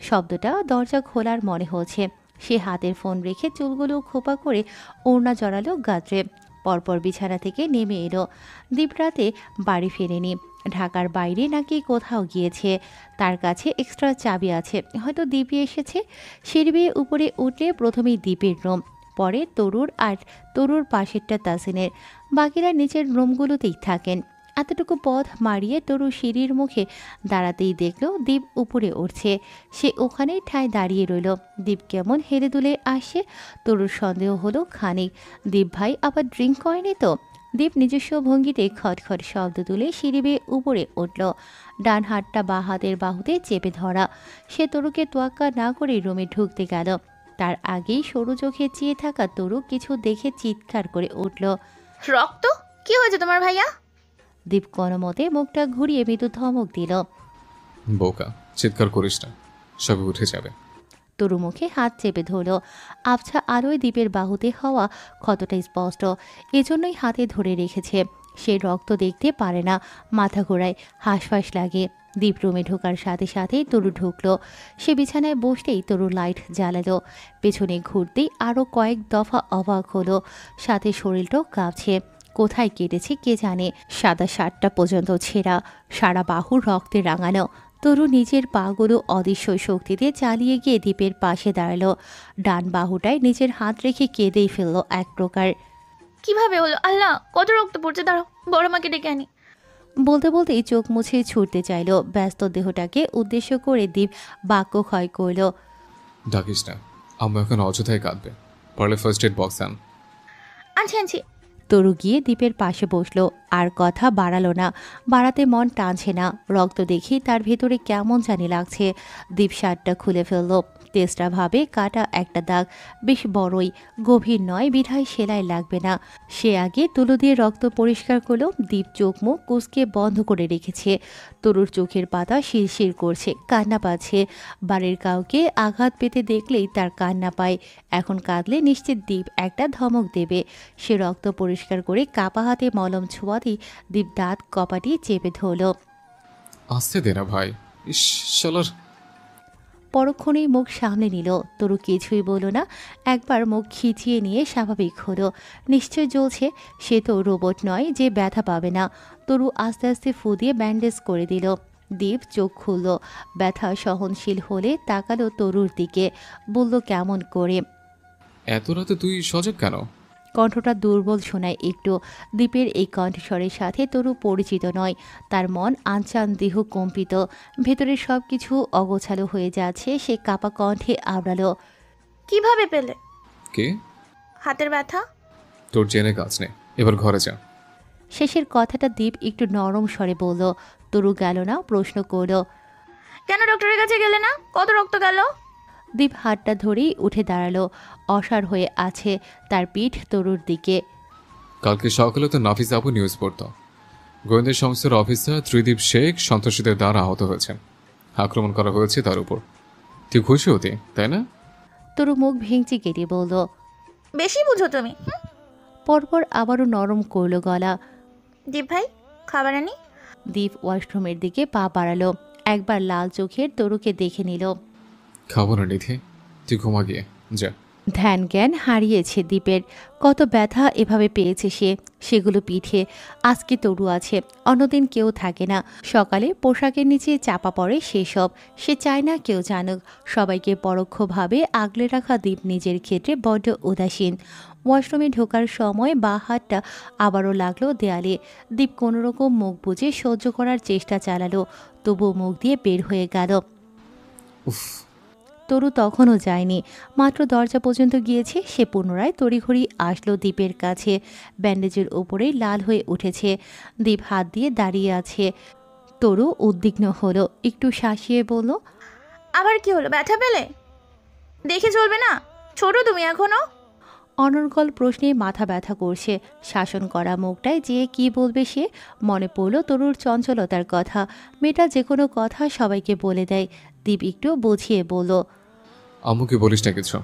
শব্দটা দরজা খোলার মনে হচ্ছে। সে হাতের ফোন রেখে চুলগুলো খোপা করে ওড়না জড়ালো গাত্রে। পরপর বিছানা থেকে নেমে এলো। দীপ রাতে বাড়ি ফেরেনি, ঢাকার বাইরে নাকি কোথাও গিয়েছে। তার কাছে এক্সট্রা চাবি আছে, হয়তো দীপই এসেছে। সিঁড়ি বেয়ে উপরে উঠলে প্রথমেই দীপের রুম, পরে তরুর, আর তরুর পাশেরটা তাসিনের। বাকিরা নিচের রুমগুলোতেই থাকেন। এতটুকু পথ মারিয়ে তরু সিঁড়ির মুখে দাঁড়াতেই দেখল দীপ উপরে উঠছে। সে ওখানেই ঠায় দাঁড়িয়ে রইল। দীপ কেমন হেলে দুলে আসে, তরুর সন্দেহ হলো খানিক। দীপ ভাই আবার ড্রিঙ্ক করেনি তো? দীপ নিজস্ব ভঙ্গিতে খটখট শব্দ তুলে সিঁড়ি বেয়ে উপরে উঠল। ডান হাতটা বাঁ হাতের বাহুতে চেপে ধরা। সে তরুকে তোয়াক্কা না করে রুমে ঢুকতে গেল। তার আগেই সরু চোখে চেয়ে থাকা তরু কিছু দেখে চিৎকার করে উঠল। রক্ত? কি হয়েছে তোমার ভাইয়া? দীপ কোনোমতে মুখটা ঘুরিয়ে মৃদু ধমক দিল। বোকা, চিৎকার করিস না, সবে উঠে যাবে। তরু মুখে হাত চেপে ধরল। আবছা আলোয় দীপের বাহুতে হওয়া ক্ষতটা স্পষ্ট, এজন্যই হাতে ধরে রেখেছে। সে রক্ত দেখতে পারে না, মাথা ঘোরায়, হাঁসফাঁস লাগে। দীপ রুমে ঢোকার সাথে সাথেই তরু ঢুকলো। সে বিছানায় বসতেই তরু লাইট জ্বালালো। পেছনে ঘুরতেই আরও কয়েক দফা অবাক হলো, সাথে শরীরটাও কাঁপছে। কোথায় কেটেছে কে জানে। সাদা শার্টটা পর্যন্ত ছেঁড়া, সারা বাহু রক্তে রাঙানো। তরু নিজের পাগুলো অদৃশ্য শক্তিতে চালিয়ে গিয়ে দীপের পাশে দাঁড়ালো। ডান বাহুটায় নিজের হাত রেখে কেঁদেই ফেলল এক প্রকার। কিভাবে হলো? আল্লাহ, কত রক্ত পড়ছে, দাঁড়াও বড় মাকে ডেকে আনি। বলতে বলতেই চোখ মুছে ছুটতে চাইল। ব্যস্ত দেহটাকে উদ্দেশ্য করে দীপ বাক্য ক্ষয় করল। ডাকিস না, আম্মু এখন অযথায় কাঁদবে। পারলে ফার্স্ট এড বক্স আন। আনছি আনছি। তরু গিয়ে দীপের পাশে বসলো। আর কথা বাড়ালো না, বাড়াতে মন টানছে না। রক্ত দেখি তার ভেতরে কেমন জানি লাগছে। দীপ শার্টটা খুলে ফেলল। তেষ্টা ভাবে কাটা একটা দাগ, বেশ বড়ই, গভীর নয় বিধায় সেলাই লাগবে না। সে আগে তুলো দিয়ে রক্ত পরিষ্কার করলো। দীপ চোখ মুখ কুঁচকে বন্ধ করে রেখেছে। তরুর চোখের পাতা শিরশির করছে, কান্না পাচ্ছে। বাড়ির কাউকে আঘাত পেতে দেখলেই তার কান্না পায়। এখন কাঁদলে নিশ্চিত দীপ একটা ধমক দেবে। সে রক্ত পরিষ্কার করে কাপা হাতে মলম ছোঁয়াতেই দীপ দাঁত কপাটি চেপে ধরল। আসতে দে না ভাই, ইস শালার। পরক্ষণেই মুখ সামলে নিল। তরু কিছুই বলল না, একবার মুখ খিচিয়ে নিয়ে স্বাভাবিক হলো। নিশ্চয় জ্বলছে, সে তো রোবট নয় যে ব্যথা পাবে না। তরু আস্তে আস্তে ফু দিয়ে ব্যান্ডেজ করে দিল। দীপ চোখ খুলল। ব্যথা সহনশীল হলে তাকালো তরুর দিকে, বলল কেমন করে, এত রাতে তুই সজাগ কেন? কণ্ঠটা দুর্বল শোনায় একটু। দীপের এই কণ্ঠস্বরের সাথে তরু পরিচিত নয়। তার মন আনচান, দেহ কম্পিত, ভেতরের সব কিছু অগোছালো হয়ে যাচ্ছে। সে কাপা কণ্ঠে আওড়ালো, কিভাবে পেলে? কে? হাতের ব্যথা। তোর জেনে কাজ নেই, এবার ঘরে যা। শেষের কথাটা দীপ একটু নরম স্বরে বলল। তরু গেল না, প্রশ্ন করল, কেন ডক্টরের কাছে গেলে না? কত রক্ত গেল? দীপ হাতটা ধরেই উঠে দাঁড়ালো। অসাড় হয়ে আছে তার পিঠ তরুর দিকে। কালকে সকালে তো নাফিস আপু নিউজ পড়তো, গোয়েন্দা সংস্থার অফিসার ত্রিদীপ শেখ সন্ত্রাসীদের দ্বারা আহত হয়েছেন, আক্রমণ করা হয়েছে তার উপর। তুই খুশি হতি, তাই না? তরু মুখ ভেঙচি কেটে বলল, বেশি বুঝো তুমি। পরপর আবারও নরম করলো গলা। দীপ ভাই, খাবার আনি? দীপ ওয়াশরুমের দিকে পা বাড়ালো। একবার লাল চোখের তরুকে দেখে নিল। খাবো না নিধি, তুই ঘুমা গিয়ে যা। ধ্যান জ্ঞান হারিয়েছে দীপের। কত ব্যথা এভাবে পেয়েছে সে, সেগুলো পিঠে। আজকে তরু আছে, অন্যদিন কেউ থাকে না। সকালে পোশাকের নিচে চাপা পড়ে সেসব। সে চায় না কেউ জানুক। সবাইকে পরোক্ষভাবে আগলে রাখা দীপ নিজের ক্ষেত্রে বড্ড উদাসীন। ওয়াশরুমে ঢোকার সময় বা হাতটা আবারও লাগলো দেয়ালে। দীপ কোনোরকম মুখ বুজে সহ্য করার চেষ্টা চালালো, তবুও মুখ দিয়ে বের হয়ে গেল। উফ। তরু তখনও যায়নি, মাত্র দরজা পর্যন্ত গিয়েছে। সে পুনরায় তড়িঘড়ি আসলো দীপের কাছে। ব্যান্ডেজের ওপরেই লাল হয়ে উঠেছে। দীপ হাত দিয়ে দাঁড়িয়ে আছে। তরু উদ্বিগ্ন হলো, একটু শাসিয়ে বলল, আবার কি হলো? ব্যথা পেলে? দেখে চলবে না, ছোট তুমি এখনো। অনর্গল প্রশ্নে মাথা ব্যথা করছে। শাসন করা মুখটায় যে কি বলবে সে। মনে পড়ল তরুর চঞ্চলতার কথা। মেয়েটা যে কোনো কথা সবাইকে বলে দেয়। দীপ একটু বুঝিয়ে বলল, আম্মুকে বলিস না কিছু।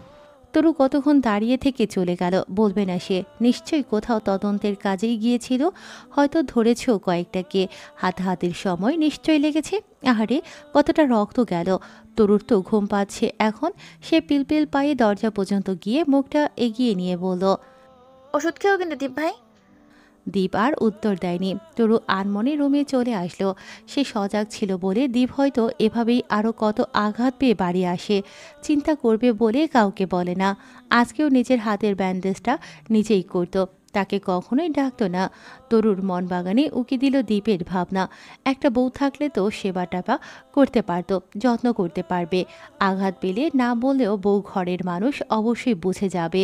তরু কতক্ষণ দাঁড়িয়ে থেকে চলে গেল। বলবে না সে, নিশ্চয়ই কোথাও তদন্তের কাজেই গিয়েছিল। হয়তো ধরেছ কয়েকটাকে। হাতাহাতির সময় নিশ্চয়ই লেগেছে। আহারে, কতটা রক্ত গেল। তরুর তো ঘুম পাচ্ছে এখন। সে পিলপিল পায়ে দরজা পর্যন্ত গিয়ে মুখটা এগিয়ে নিয়ে বলল, ওষুধ খেয়েও কিন্তু দীপ ভাই, দীপ আর উত্তর দেয়নি। তরু আনমনে রুমে চলে আসলো। সে সজাগ ছিল বলে দীপ হয়তো এভাবেই আরও কত আঘাত পেয়ে বাড়ি আসে। চিন্তা করবে বলে কাউকে বলে না। আজকেও নিজের হাতের ব্যান্ডেজটা নিজেই করতো, তাকে কখনোই ডাকতো না। তরুর মন বাগানে উকি দিল দীপের ভাবনা। একটা বউ থাকলে তো সেবা টাপা করতে পারতো, যত্ন করতে পারবে। আঘাত পেলে না বললেও বউ ঘরের মানুষ অবশ্যই বুঝে যাবে।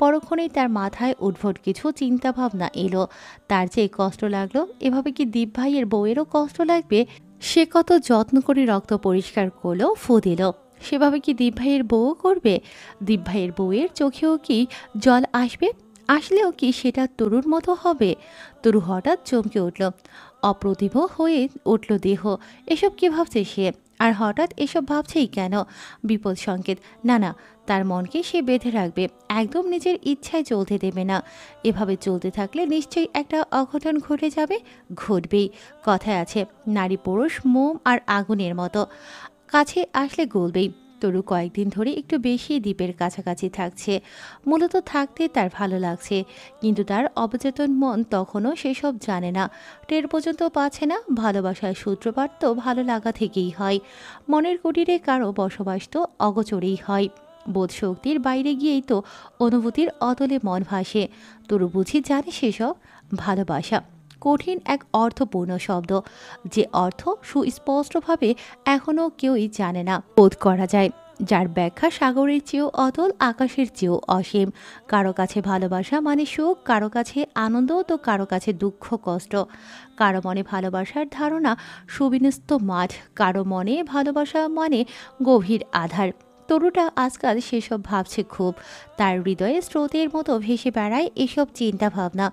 পরক্ষণেই তার মাথায় উদ্ভট কিছু চিন্তা ভাবনা এলো। তার যে কষ্ট লাগলো, এভাবে কি দীপ ভাইয়ের বউয়েরও কষ্ট লাগবে? সে কত যত্ন করে রক্ত পরিষ্কার করলো, ফু দিল, সেভাবে কি দীপ ভাইয়ের বউও করবে? দীপ ভাইয়ের বউয়ের চোখেও কি জল আসবে? আসলেও কি সেটা তরুর মতো হবে? তরু হঠাৎ চমকে উঠল, অপ্রতিভ হয়ে উঠল দেহ। এসব কি ভাবছে সে? আর হঠাৎ এসব ভাবছেই কেন? বিপদ সংকেত। না না, তার মনকে সে বেঁধে রাখবে, একদম নিজের ইচ্ছায় চলতে দেবে না। এভাবে চলতে থাকলে নিশ্চয়ই একটা অঘটন ঘটে যাবে। ঘটবেই। কথায় আছে, নারী পুরুষ মোম আর আগুনের মতো, কাছে আসলে গলবেই। তরু কয়েকদিন ধরে একটু বেশি দ্বীপের কাছাকাছি থাকছে। মূলত থাকতে তার ভালো লাগছে, কিন্তু তার অবচেতন মন তখনও সেসব জানে না, টের পর্যন্ত পাচ্ছে না। ভালোবাসার সূত্রপাত তো ভালো লাগা থেকেই হয়। মনের কুটিরে কারো বসবাস তো অগোচরেই হয়। বোধ শক্তির বাইরে গিয়েই তো অনুভূতির অতলে মন ভাসে। তরু বুঝি জানে সেসব। ভালোবাসা কঠিন এক অর্থপূর্ণ শব্দ, যে অর্থ সুস্পষ্টভাবে এখনও কেউই জানে না। বোধ করা যায়, যার ব্যাখ্যা সাগরের চেয়েও অতল, আকাশের চেয়েও অসীম। কারো কাছে ভালোবাসা মানে সুখ, কারো কাছে আনন্দ, তো কারো কাছে দুঃখ কষ্ট। কারো মনে ভালোবাসার ধারণা সুবিন্যস্ত মাঠ, কারো মনে ভালোবাসা মানে গভীর আধার। তরুটা আজকাল সেসব ভাবছে খুব। তার হৃদয়ে স্রোতের মতো ভেসে বেড়ায় এসব চিন্তা ভাবনা।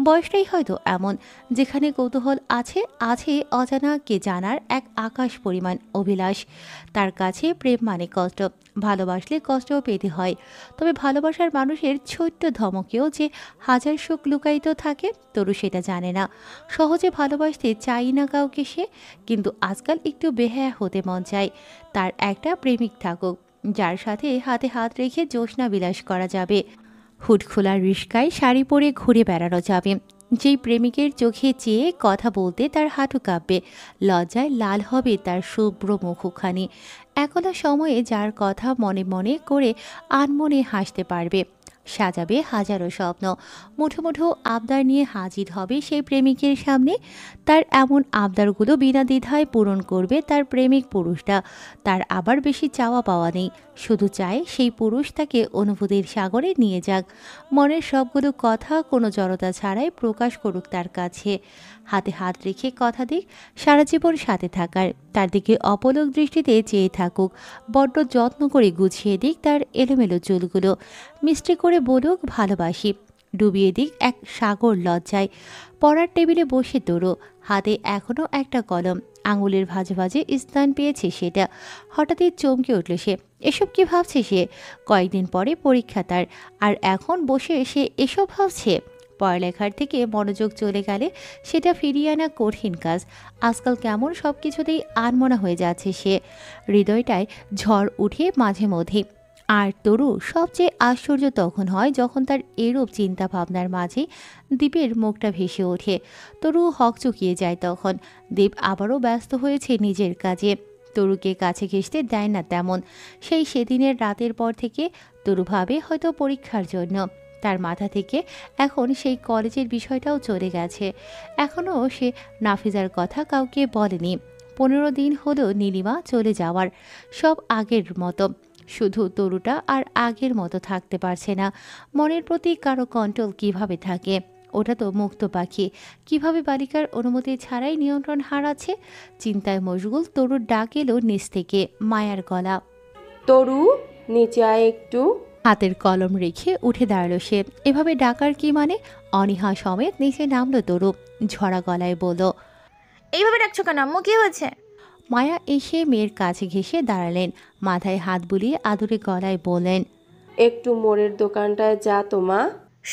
বয়সটাই হয়তো এমন, যেখানে কৌতূহল আছে, আছে অজানা কে জানার এক আকাশ পরিমাণ অভিলাষ। তার কাছে প্রেম মানে কষ্ট, ভালোবাসলে কষ্টও পেতে হয়। তবে ভালোবাসার মানুষের ছোট্ট ধমকেও যে হাজার সুখ লুকায়িত থাকে, তরু সেটা জানে না। সহজে ভালোবাসতে চাই না কাউকে সে, কিন্তু আজকাল একটু বেহায়া হতে মন চায়। তার একটা প্রেমিক থাকুক, যার সাথে হাতে হাত রেখে জ্যোৎস্না বিলাস করা যাবে, হুড খোলা রিস্কায় শাড়ি পরে ঘুরে বেড়ানো যাবে, যেই প্রেমিকের চোখে চেয়ে কথা বলতে তার হাঁটু কাঁপবে, লজ্জায় লাল হবে তার শুভ্র মুখখানি। একলা সময়ে যার কথা মনে মনে করে আনমনে হাসতে পারবে, সাজাবে হাজারো স্বপ্ন, মুঠো মুঠো আবদার নিয়ে হাজির হবে সেই প্রেমিকের সামনে। তার এমন আবদারগুলো বিনা দ্বিধায় পূরণ করবে তার প্রেমিক পুরুষটা। তার আবার বেশি চাওয়া পাওয়া নেই, শুধু চায় সেই পুরুষ তাকে অনুভূতির সাগরে নিয়ে যাক, মনের সবগুলো কথা কোনো জড়তা ছাড়াই প্রকাশ করুক তার কাছে। হাতে হাত রেখে কথা দিক সারা জীবন সাথে থাকার, তার দিকে অপলক দৃষ্টিতে চেয়ে থাকুক, বড্ড যত্ন করে গুছিয়ে দিক তার এলোমেলো চুলগুলো, মিষ্টি করে বলুক ভালোবাসি, ডুবিয়ে দিক এক সাগর লজ্জায়। পড়ার টেবিলে বসে তরু, হাতে এখনও একটা কলম, আঙুলের ভাঁজে ভাঁজে স্থান পেয়েছে সেটা। হঠাৎই চমকে উঠল সে। এসব কি ভাবছে সে? কয়েকদিন পরে পরীক্ষা তার, আর এখন বসে সে এসব ভাবছে? পড়ালেখার থেকে মনোযোগ চলে গেলে সেটা ফিরিয়ে আনা কঠিন কাজ। আজকাল কেমন সব কিছুতেই আনমনা হয়ে যাচ্ছে সে, হৃদয়টায় ঝড় উঠে মাঝে মধ্যে। আর তরু সবচেয়ে আশ্চর্য তখন হয় যখন তার এরূপ চিন্তা ভাবনার মাঝে দীপের মুখটা ভেসে ওঠে। তরু হকচকিয়ে যায় তখন। দীপ আবারও ব্যস্ত হয়েছে নিজের কাজে, তরুকে কাছে ঘেঁষতে দেয় না তেমন। সেদিনের রাতের পর থেকে তরু ভাবে হয়তো পরীক্ষার জন্য। তার মাথা থেকে এখন সেই কলেজের বিষয়টাও চলে গেছে। এখনও সে নাফিজার কথা কাউকে বলেনি। 15 দিন হলো নীলিমা চলে যাওয়ার, সব আগের মতো। শুধু তরুটা আর আগের মতো থাকতে পারছে না। মনের প্রতি কারো কন্ট্রোল কিভাবে থাকে? ওটা তো মুক্ত পাখি, কিভাবে বালিকার অনুমতি ছাড়াই নিয়ন্ত্রণ হারাচ্ছে? চিন্তায় মশগুল তরুর ডাক এলো নিচ থেকে, মায়ার গলা। তরু, নিচে আয় একটু। হাতের কলম রেখে উঠে দাঁড়ালো সে। এভাবে ডাকার কি মানে? অনীহা সমেত নিচে নামলো তরু, ঝরা গলায় বলল, এইভাবে ডাকছো কেন আম্মু, কি হয়েছে? মায়া এসে মেয়ের কাছে ঘেঁষে দাঁড়ালেন, মাথায় হাত বুলিয়ে আদুরে গলায় বললেন, একটু মোড়ের দোকানটায় যা তো মা।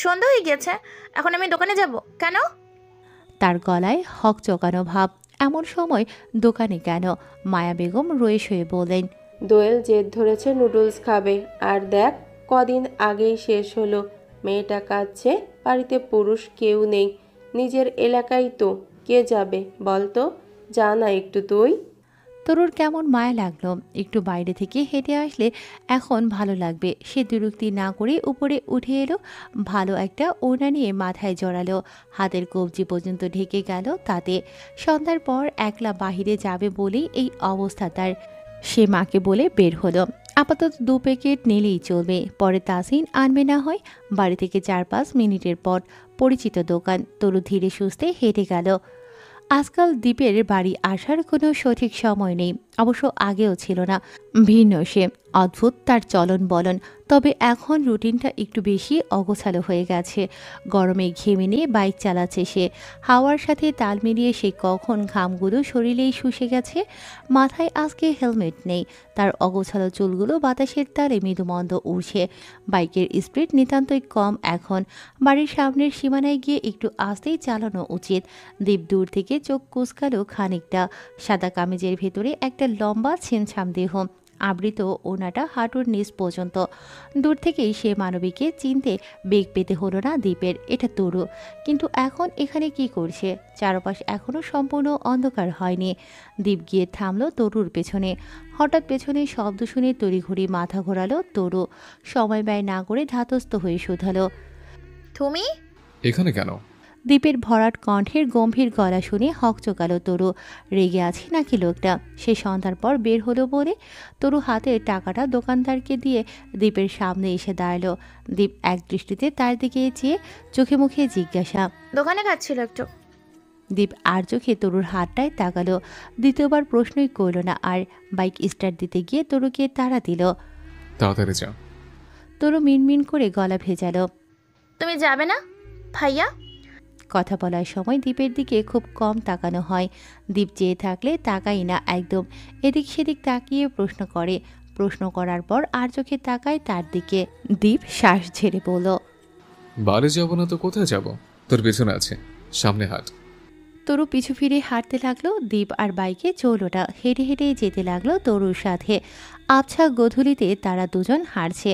সন্ধ্যা হয়ে গেছে, এখন আমি দোকানে যাব কেন? তার গলায় হক চকানো ভাব। এমন সময় দোকানে কেন? মায়া বেগম রয়ে শুয়ে বললেন, দোয়েল জেদ ধরেছে নুডলস খাবে, আর দেখ কদিন আগেই শেষ হলো। মেয়েটা কাঁদছে, বাড়িতে পুরুষ কেউ নেই, নিজের এলাকায় তো, কে যাবে বল তো? যা না একটু তুই। তরুর কেমন মায়া লাগলো। একটু বাইরে থেকে হেঁটে আসলে এখন ভালো লাগবে। সে বিরক্তি না করে উপরে উঠে এলো, ভালো একটা ওড়না নিয়ে মাথায় জড়ালো, হাতের কবজি পর্যন্ত ঢেকে গেল তাতে। সন্ধ্যার পর একলা বাহিরে যাবে বলেই এই অবস্থা তার। সে মাকে বলে বের হলো, আপাতত 2 প্যাকেট নিলেই চলবে, পরে তাসিন আনবে না হয়। বাড়ি থেকে 4-5 মিনিটের পর পরিচিত দোকান। তরু ধীরে সুস্থে হেঁটে গেল। আজকাল দ্বীপের বাড়ি আসার কোনো সঠিক সময় নেই, অবশ্য আগেও ছিল না। ভিন্ন সে, অদ্ভুত তার চলন বলন। তবে এখন রুটিনটা একটু বেশি অগোছালো হয়ে গেছে। গরমে ঘেমে নিয়ে বাইক চালাচ্ছে সে। হাওয়ার সাথে তাল মিলিয়ে সে কখন ঘামগুলো শরীরেই শুষে গেছে। মাথায় আজকে হেলমেট নেই, তার অগোছালো চুলগুলো বাতাসের তালে মৃদুমন্দ উড়ছে। বাইকের স্পিড নিতান্তই কম এখন। বাড়ির সামনের সীমানায় গিয়ে একটু আস্তেই চালানো উচিত। দ্বীপ দূর থেকে চোখ কুচকালো খানিকটা। সাদা কামিজের ভেতরে একটা লম্বা ছিমছাম দেহ, আবৃত ওনাটা হাঁটুর নিচ পর্যন্ত। দূর থেকেই সে মানবীকে চিনতে বেগ পেতে হলো না দ্বীপের। এটা তরু, কিন্তু এখন এখানে কি করছে? চারপাশ এখনো সম্পূর্ণ অন্ধকার হয়নি। দ্বীপ গিয়ে থামলো তরুর পেছনে। হঠাৎ পেছনে শব্দ শুনে তড়িঘড়ি মাথা ঘোরালো তরু। সময় ব্যয় না করে ধাতস্থ হয়ে শুধালো, তুমি এখানে কেন? দ্বীপের ভরাট কণ্ঠের গম্ভীর গলা শুনে হকচকালো তরু। রেগে আছে নাকি লোকটা? সে সন্ধ্যার পর বের হলো বলে। তরু হাতের টাকাটা দোকানদারকে দিয়ে দ্বীপের সামনে এসে দাঁড়ালো। দ্বীপ এক দৃষ্টিতে তার দিকে চেয়ে চোখে মুখে জিজ্ঞাসা, দোকানে কাজ ছিল একটু। দ্বীপ আর চোখে তরুর হাতটায় তাকালো। দ্বিতীয়বার প্রশ্নই করল না আর। বাইক স্টার্ট দিতে গিয়ে তরুকে তাড়া দিল। তাড়াতাড়ি যা। তরু মিনমিন করে গলা ভেজালো, তুমি যাবে না ভাইয়া? কথা বলার সময় দ্বীপের দিকে খুব কম তাকানো হয়। দ্বীপ চেয়ে থাকলে তাকাই না একদম। এদিক সেদিক তাকিয়ে প্রশ্ন করে। প্রশ্ন করার পর আর চোখে তাকায় তার দিকে। দ্বীপ শ্বাস ঝেড়ে বলল, বাড়ি যাবো না তো কোথায় যাব? তোর পেছনে আছে, সামনে হাট। তরু পিছু ফিরে হাঁটতে লাগলো। দ্বীপ আর বাইকে চলল না, হেঁটে হেঁটে যেতে লাগলো তরুর সাথে। আবছা গধূলিতে তারা দুজন হাঁটছে।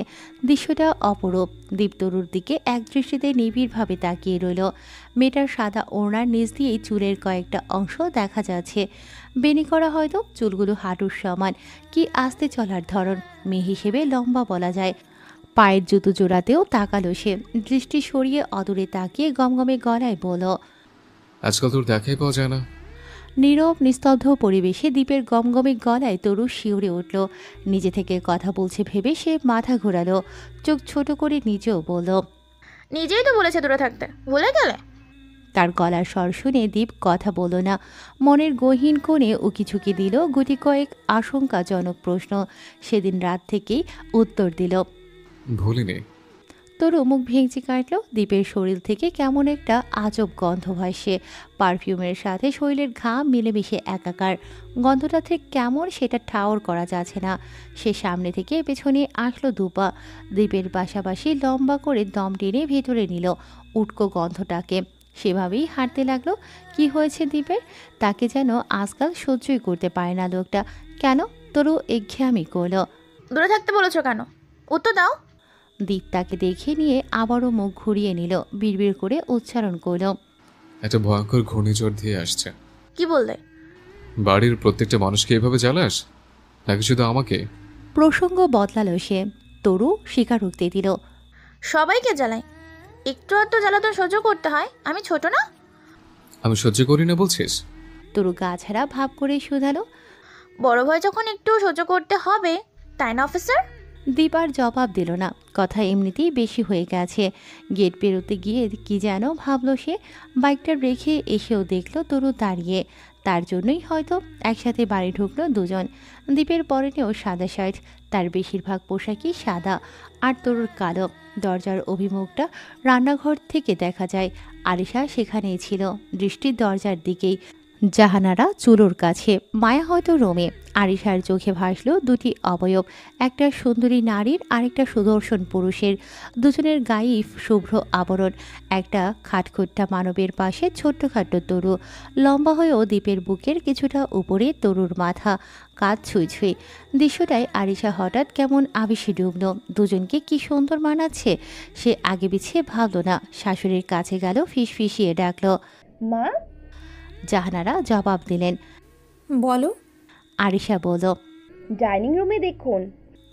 দৃশ্যটা অপরূপ। দ্বীপ তরুর দিকে এক দৃষ্টিতে নিবিড়ভাবে তাকিয়ে রইল। মেয়েটার সাদা ওড়নার নিচ দিয়েই চুলের কয়েকটা অংশ দেখা যাচ্ছে। বেনি করা হয়তো, চুলগুলো হাঁটুর সমান। কি আস্তে চলার ধরন, মেয়ে হিসেবে লম্বা বলা যায়। পায়ের জুতো জোড়াতেও তাকালো সে। দৃষ্টি সরিয়ে অদূরে তাকিয়ে গমগমে গলায় বলল, আজকাল তোর দেখাই পাওয়া যায় না। নীরব নিস্তব্ধ পরিবেশে দ্বীপের গমগমে গলায় তরু শিউরে উঠল। নিজে থেকে কথা বলছে ভেবে সে মাথা ঘোরালো। চোখ ছোট করে নিজেও বলল, নিজেই তো বলেছে দূরে থাকতে, ভুলে গেলে? তার গলার স্বর শুনে দ্বীপ কথা বলল না। মনের গহীন কোণে উকিঝুঁকি দিল গুটি কয়েক আশঙ্কাজনক প্রশ্ন। সেদিন রাত থেকেই উত্তর দিল। ভুলিনি। তরু মুখ ভেঙচি কাটল। দ্বীপের শরীর থেকে কেমন একটা আজব গন্ধ ভাসে। পারফিউমের সাথে শরীরের ঘাম মিলেমিশে একাকার। গন্ধটা ঠিক কেমন সেটা ঠাওর করা যাচ্ছে না। সে সামনে থেকে পেছনে আসলো দুপা। দ্বীপের পাশাপাশি লম্বা করে দম টেনে ভেতরে নিল উটকো গন্ধটাকে। সেভাবেই হাঁটতে লাগলো। কি হয়েছে দ্বীপের? তাকে যেন আজকাল সহ্যই করতে পারে না লোকটা। কেন? তরু একঘেয়ামি করল। দূরে থাকতে বলেছো কেন? উত্তর দাও। দ্বীপ তাকে দেখে নিয়ে আবারও মুখ ঘুরিয়ে নিল। বিড়বিড় করে উচ্চারণ করল, একটা ভয়ঙ্কর ঘূর্ণিঝড় দিয়ে আসছে। কি বললে? বাড়ির প্রত্যেকটা মানুষকে এভাবে জ্বালাস নাকি শুধু আমাকে? প্রসঙ্গ বদলালো সে। তরু স্বীকারোক্তি দিল, সবাইকে জ্বালাই, একটু আধটু জ্বালাতন সহ্য করতে হয়। আমি ছোট না? আমি সহ্য করি না বলছিস? তরু গা ছাড়া ভাব করে শুধালো, বড় ভাই যখন একটু সহ্য করতে হবে, তাই না অফিসার? দ্বীপ আর জবাব দিল না। কথা এমনিতেই বেশি হয়ে গেছে। গেট পেরোতে গিয়ে কি যেন ভাবলো সে। বাইকটা রেখে এসেও দেখলো তরু দাঁড়িয়ে। তার জন্যই হয়তো একসাথে বাড়ি ঢুকলো দুজন। দ্বীপের পরনেও সাদা শার্ট, তার বেশিরভাগ পোশাকই সাদা, আর তরুর কালো। দরজার অভিমুখটা রান্নাঘর থেকে দেখা যায়। আরিশা সেখানেই ছিল, দৃষ্টি দরজার দিকেই। জাহানারা চুলোর কাছে, মায়া হয়তো রোমে। আরিশার চোখে ভাসল দুটি অবয়ব, একটা সুন্দরী নারীর আর একটা সুদর্শন পুরুষের। দুজনের গায়ে শুভ্র আবরণ। একটা খাটখুট্টা মানবের পাশে ছোট্টখাট্ট তরু, লম্বা হয়েও দ্বীপের বুকের কিছুটা উপরে তরুর মাথা, কাঁধ ছুঁই ছুঁই। দৃশ্যটায় আরিশা হঠাৎ কেমন আবেশে ডুবল। দুজনকে কি সুন্দর মানাচ্ছে সে আগে পিছিয়ে ভাবল না। শাশুড়ির কাছে গেল, ফিসফিসিয়ে ডাকল, মা। জাহানারা জবাব দিলেন, বলো। আরিশা বলল, ডাইনিং রুমে দেখুন।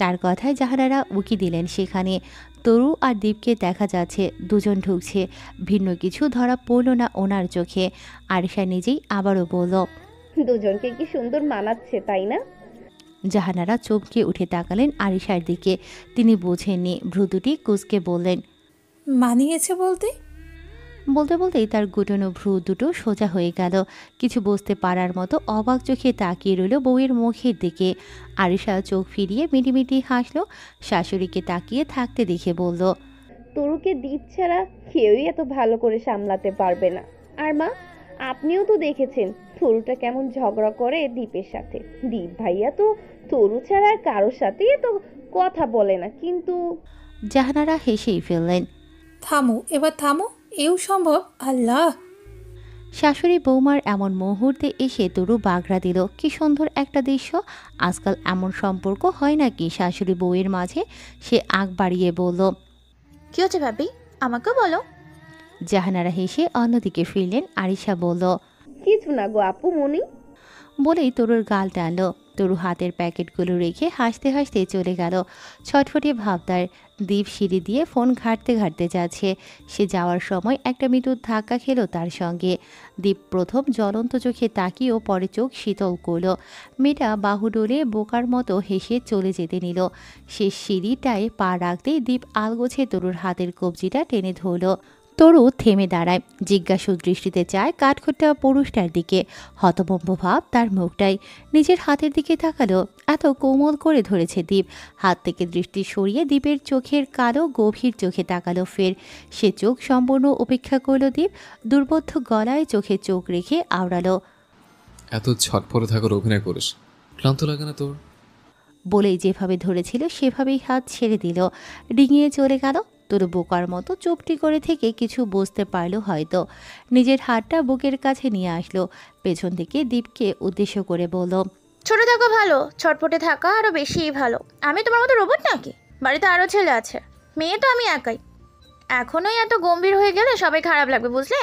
তার কথায় জাহানারা উকি দিলেন সেখানে। তরু আর দীপকে দেখা যাচ্ছে, দুজন ঢুকছে। ভিন্ন কিছু ধরা পড়ল না ওনার চোখে। আরিশা নিজেই আবারও বলল, দুজনকে কি সুন্দর মানাচ্ছে, তাই না? জাহানারা চমকে উঠে তাকালেন আরিশার দিকে। তিনি বোঝেননি, ভ্রু দুটি কুঁচকে বললেন, মানিয়েছে বলতে? বলতে বলতেই তার গুটানো ভ্রু দুটো সোজা হয়ে গেল। কিছু বুঝতে পারার মতো অবাক চোখে তাকিয়ে রইল বউয়ের মুখের দিকে। আরিশা চোখ ফিরিয়ে মিটিমিটি হাসল। শাশুড়িকে তাকিয়ে থাকতে দেখে বলল, তরুকে দীপ ছাড়া কেউই এত ভালো করে সামলাতে পারবে না। আর মা, আপনিও তো দেখেছেন তরুটা কেমন ঝগড়া করে দীপের সাথে। দীপ ভাইয়া তো তরু ছাড়া আর কারোর সাথেই তো কথা বলে না, কিন্তু। জাহানারা হেসেই ফেললেন। থামো, এবার থামো, এও সম্ভব? আল্লাহ! শাশুড়ি বৌমার এমন মুহূর্তে এসে তরু বাগড়া দিল। কি সুন্দর একটা দৃশ্য। আজকাল এমন সম্পর্ক হয় নাকি শাশুড়ি বউয়ের মাঝে? সে আগ বাড়িয়ে বলল, কি হচ্ছে ভাবি, আমাকেও বলো। জাহানারা হেসে অন্যদিকে ফিরলেন। আরিশা বলল, কিছু না গো আপু মনি। বলেই তরুর গাল টানল। তরু হাতের প্যাকেটগুলো রেখে হাসতে হাসতে চলে গেল। ছটফটে ভাবদার। দীপ সিঁড়ি দিয়ে ফোন ঘাঁটতে ঘাঁটতে যাচ্ছে। সে যাওয়ার সময় একটা মৃদুর ধাক্কা খেলো তার সঙ্গে। দীপ প্রথম জ্বলন্ত চোখে তাকিয়েও পরে চোখ শীতল করল। মেয়েটা বাহু ডোলে বোকার মতো হেসে চলে যেতে নিল। সে সিঁড়িটায় পা রাখতেই দীপ আলগোছে তরুর হাতের কবজিটা টেনে ধরল। তরু থেমে দাঁড়ায়, জিজ্ঞাসু দৃষ্টিতে চায় কাঠখোট্টা পুরুষটার দিকে। হতভম্ব ভাব তার মুখটাই। নিজের হাতের দিকে তাকালো, এত কোমল করে ধরেছে দীপ। হাত থেকে দৃষ্টি সরিয়ে দীপের চোখের কালো গভীর চোখে তাকালো ফের। সে চোখ সম্পূর্ণ উপেক্ষা করল দীপ। দুর্বোধ্য গলায় চোখে চোখ রেখে আওড়ালো, এত ছটফটে থাকার অভিনয় করিস, ক্লান্ত লাগে না তোর? বলেই যেভাবে ধরেছিল সেভাবেই হাত ছেড়ে দিল। ডিঙিয়ে চলে গেল। তরু বোকার মতো চুপটি করে থেকে কিছু বুঝতে পারল হয়তো। নিজের হাতটা বুকের কাছে নিয়ে আসলো। পেছন থেকে দীপকে উদ্দেশ্য করে বলল, ছোট থাকা ভালো, ছটফটে থাকা আরো বেশিই ভালো। আমি তোমার মতো রোবট নাকি? বাড়িতে আরো ছেলে আছে, মেয়ে তো আমি একাই। এখনোই এত গম্ভীর হয়ে গেলে সবাই খারাপ লাগবে, বুঝলে?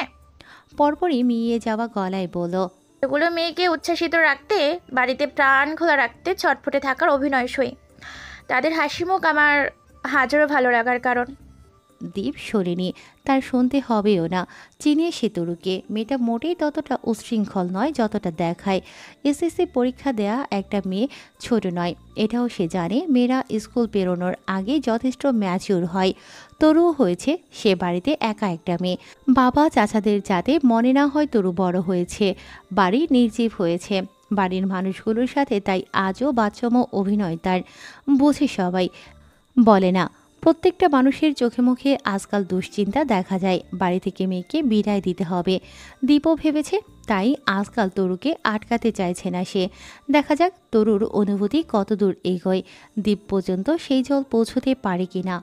পরপরই মিইয়ে যাওয়া গলায় বলল, এগুলো মেয়েকে উচ্ছ্বাসিত রাখতে, বাড়িতে প্রাণ খোলা রাখতে ছটফটে থাকার অভিনয় সই। তাদের হাসি মুখ আমার হাজারো ভালো লাগার কারণ। দীপ শোনেনি, তার শুনতে হবেও না। চিনে সে তরুকে। মেয়েটা মোটেই ততটা উচ্ছৃঙ্খল নয় যতটা দেখায়। এসএসসি পরীক্ষা দেয়া একটা মেয়ে ছোট নয়, এটাও সে জানে। মেয়েরা স্কুল বেরোনোর আগে যথেষ্ট ম্যাচিউর হয়। তরুও হয়েছে সে বাড়িতে একা একটা মেয়ে। বাবা চাচাদের যাতে মনে না হয় তরু বড় হয়েছে। বাড়ি নির্জীব হয়েছে বাড়ির মানুষগুলোর সাথে, তাই আজও বাচ্চম অভিনয় তার। বোঝে সবাই, বলে না। প্রত্যেকটা মানুষের চোখে মুখে আজকাল দুশ্চিন্তা দেখা যায়। বাড়ি থেকে মেয়েকে বিদায় দিতে হবে দীপও ভেবেছে, তাই আজকাল তরুকে আটকাতে চাইছে না সে। দেখা যাক তরুর অনুভূতি কতদূর এগোয়, দ্বীপ পর্যন্ত সেই জল পৌঁছতে পারে কিনা।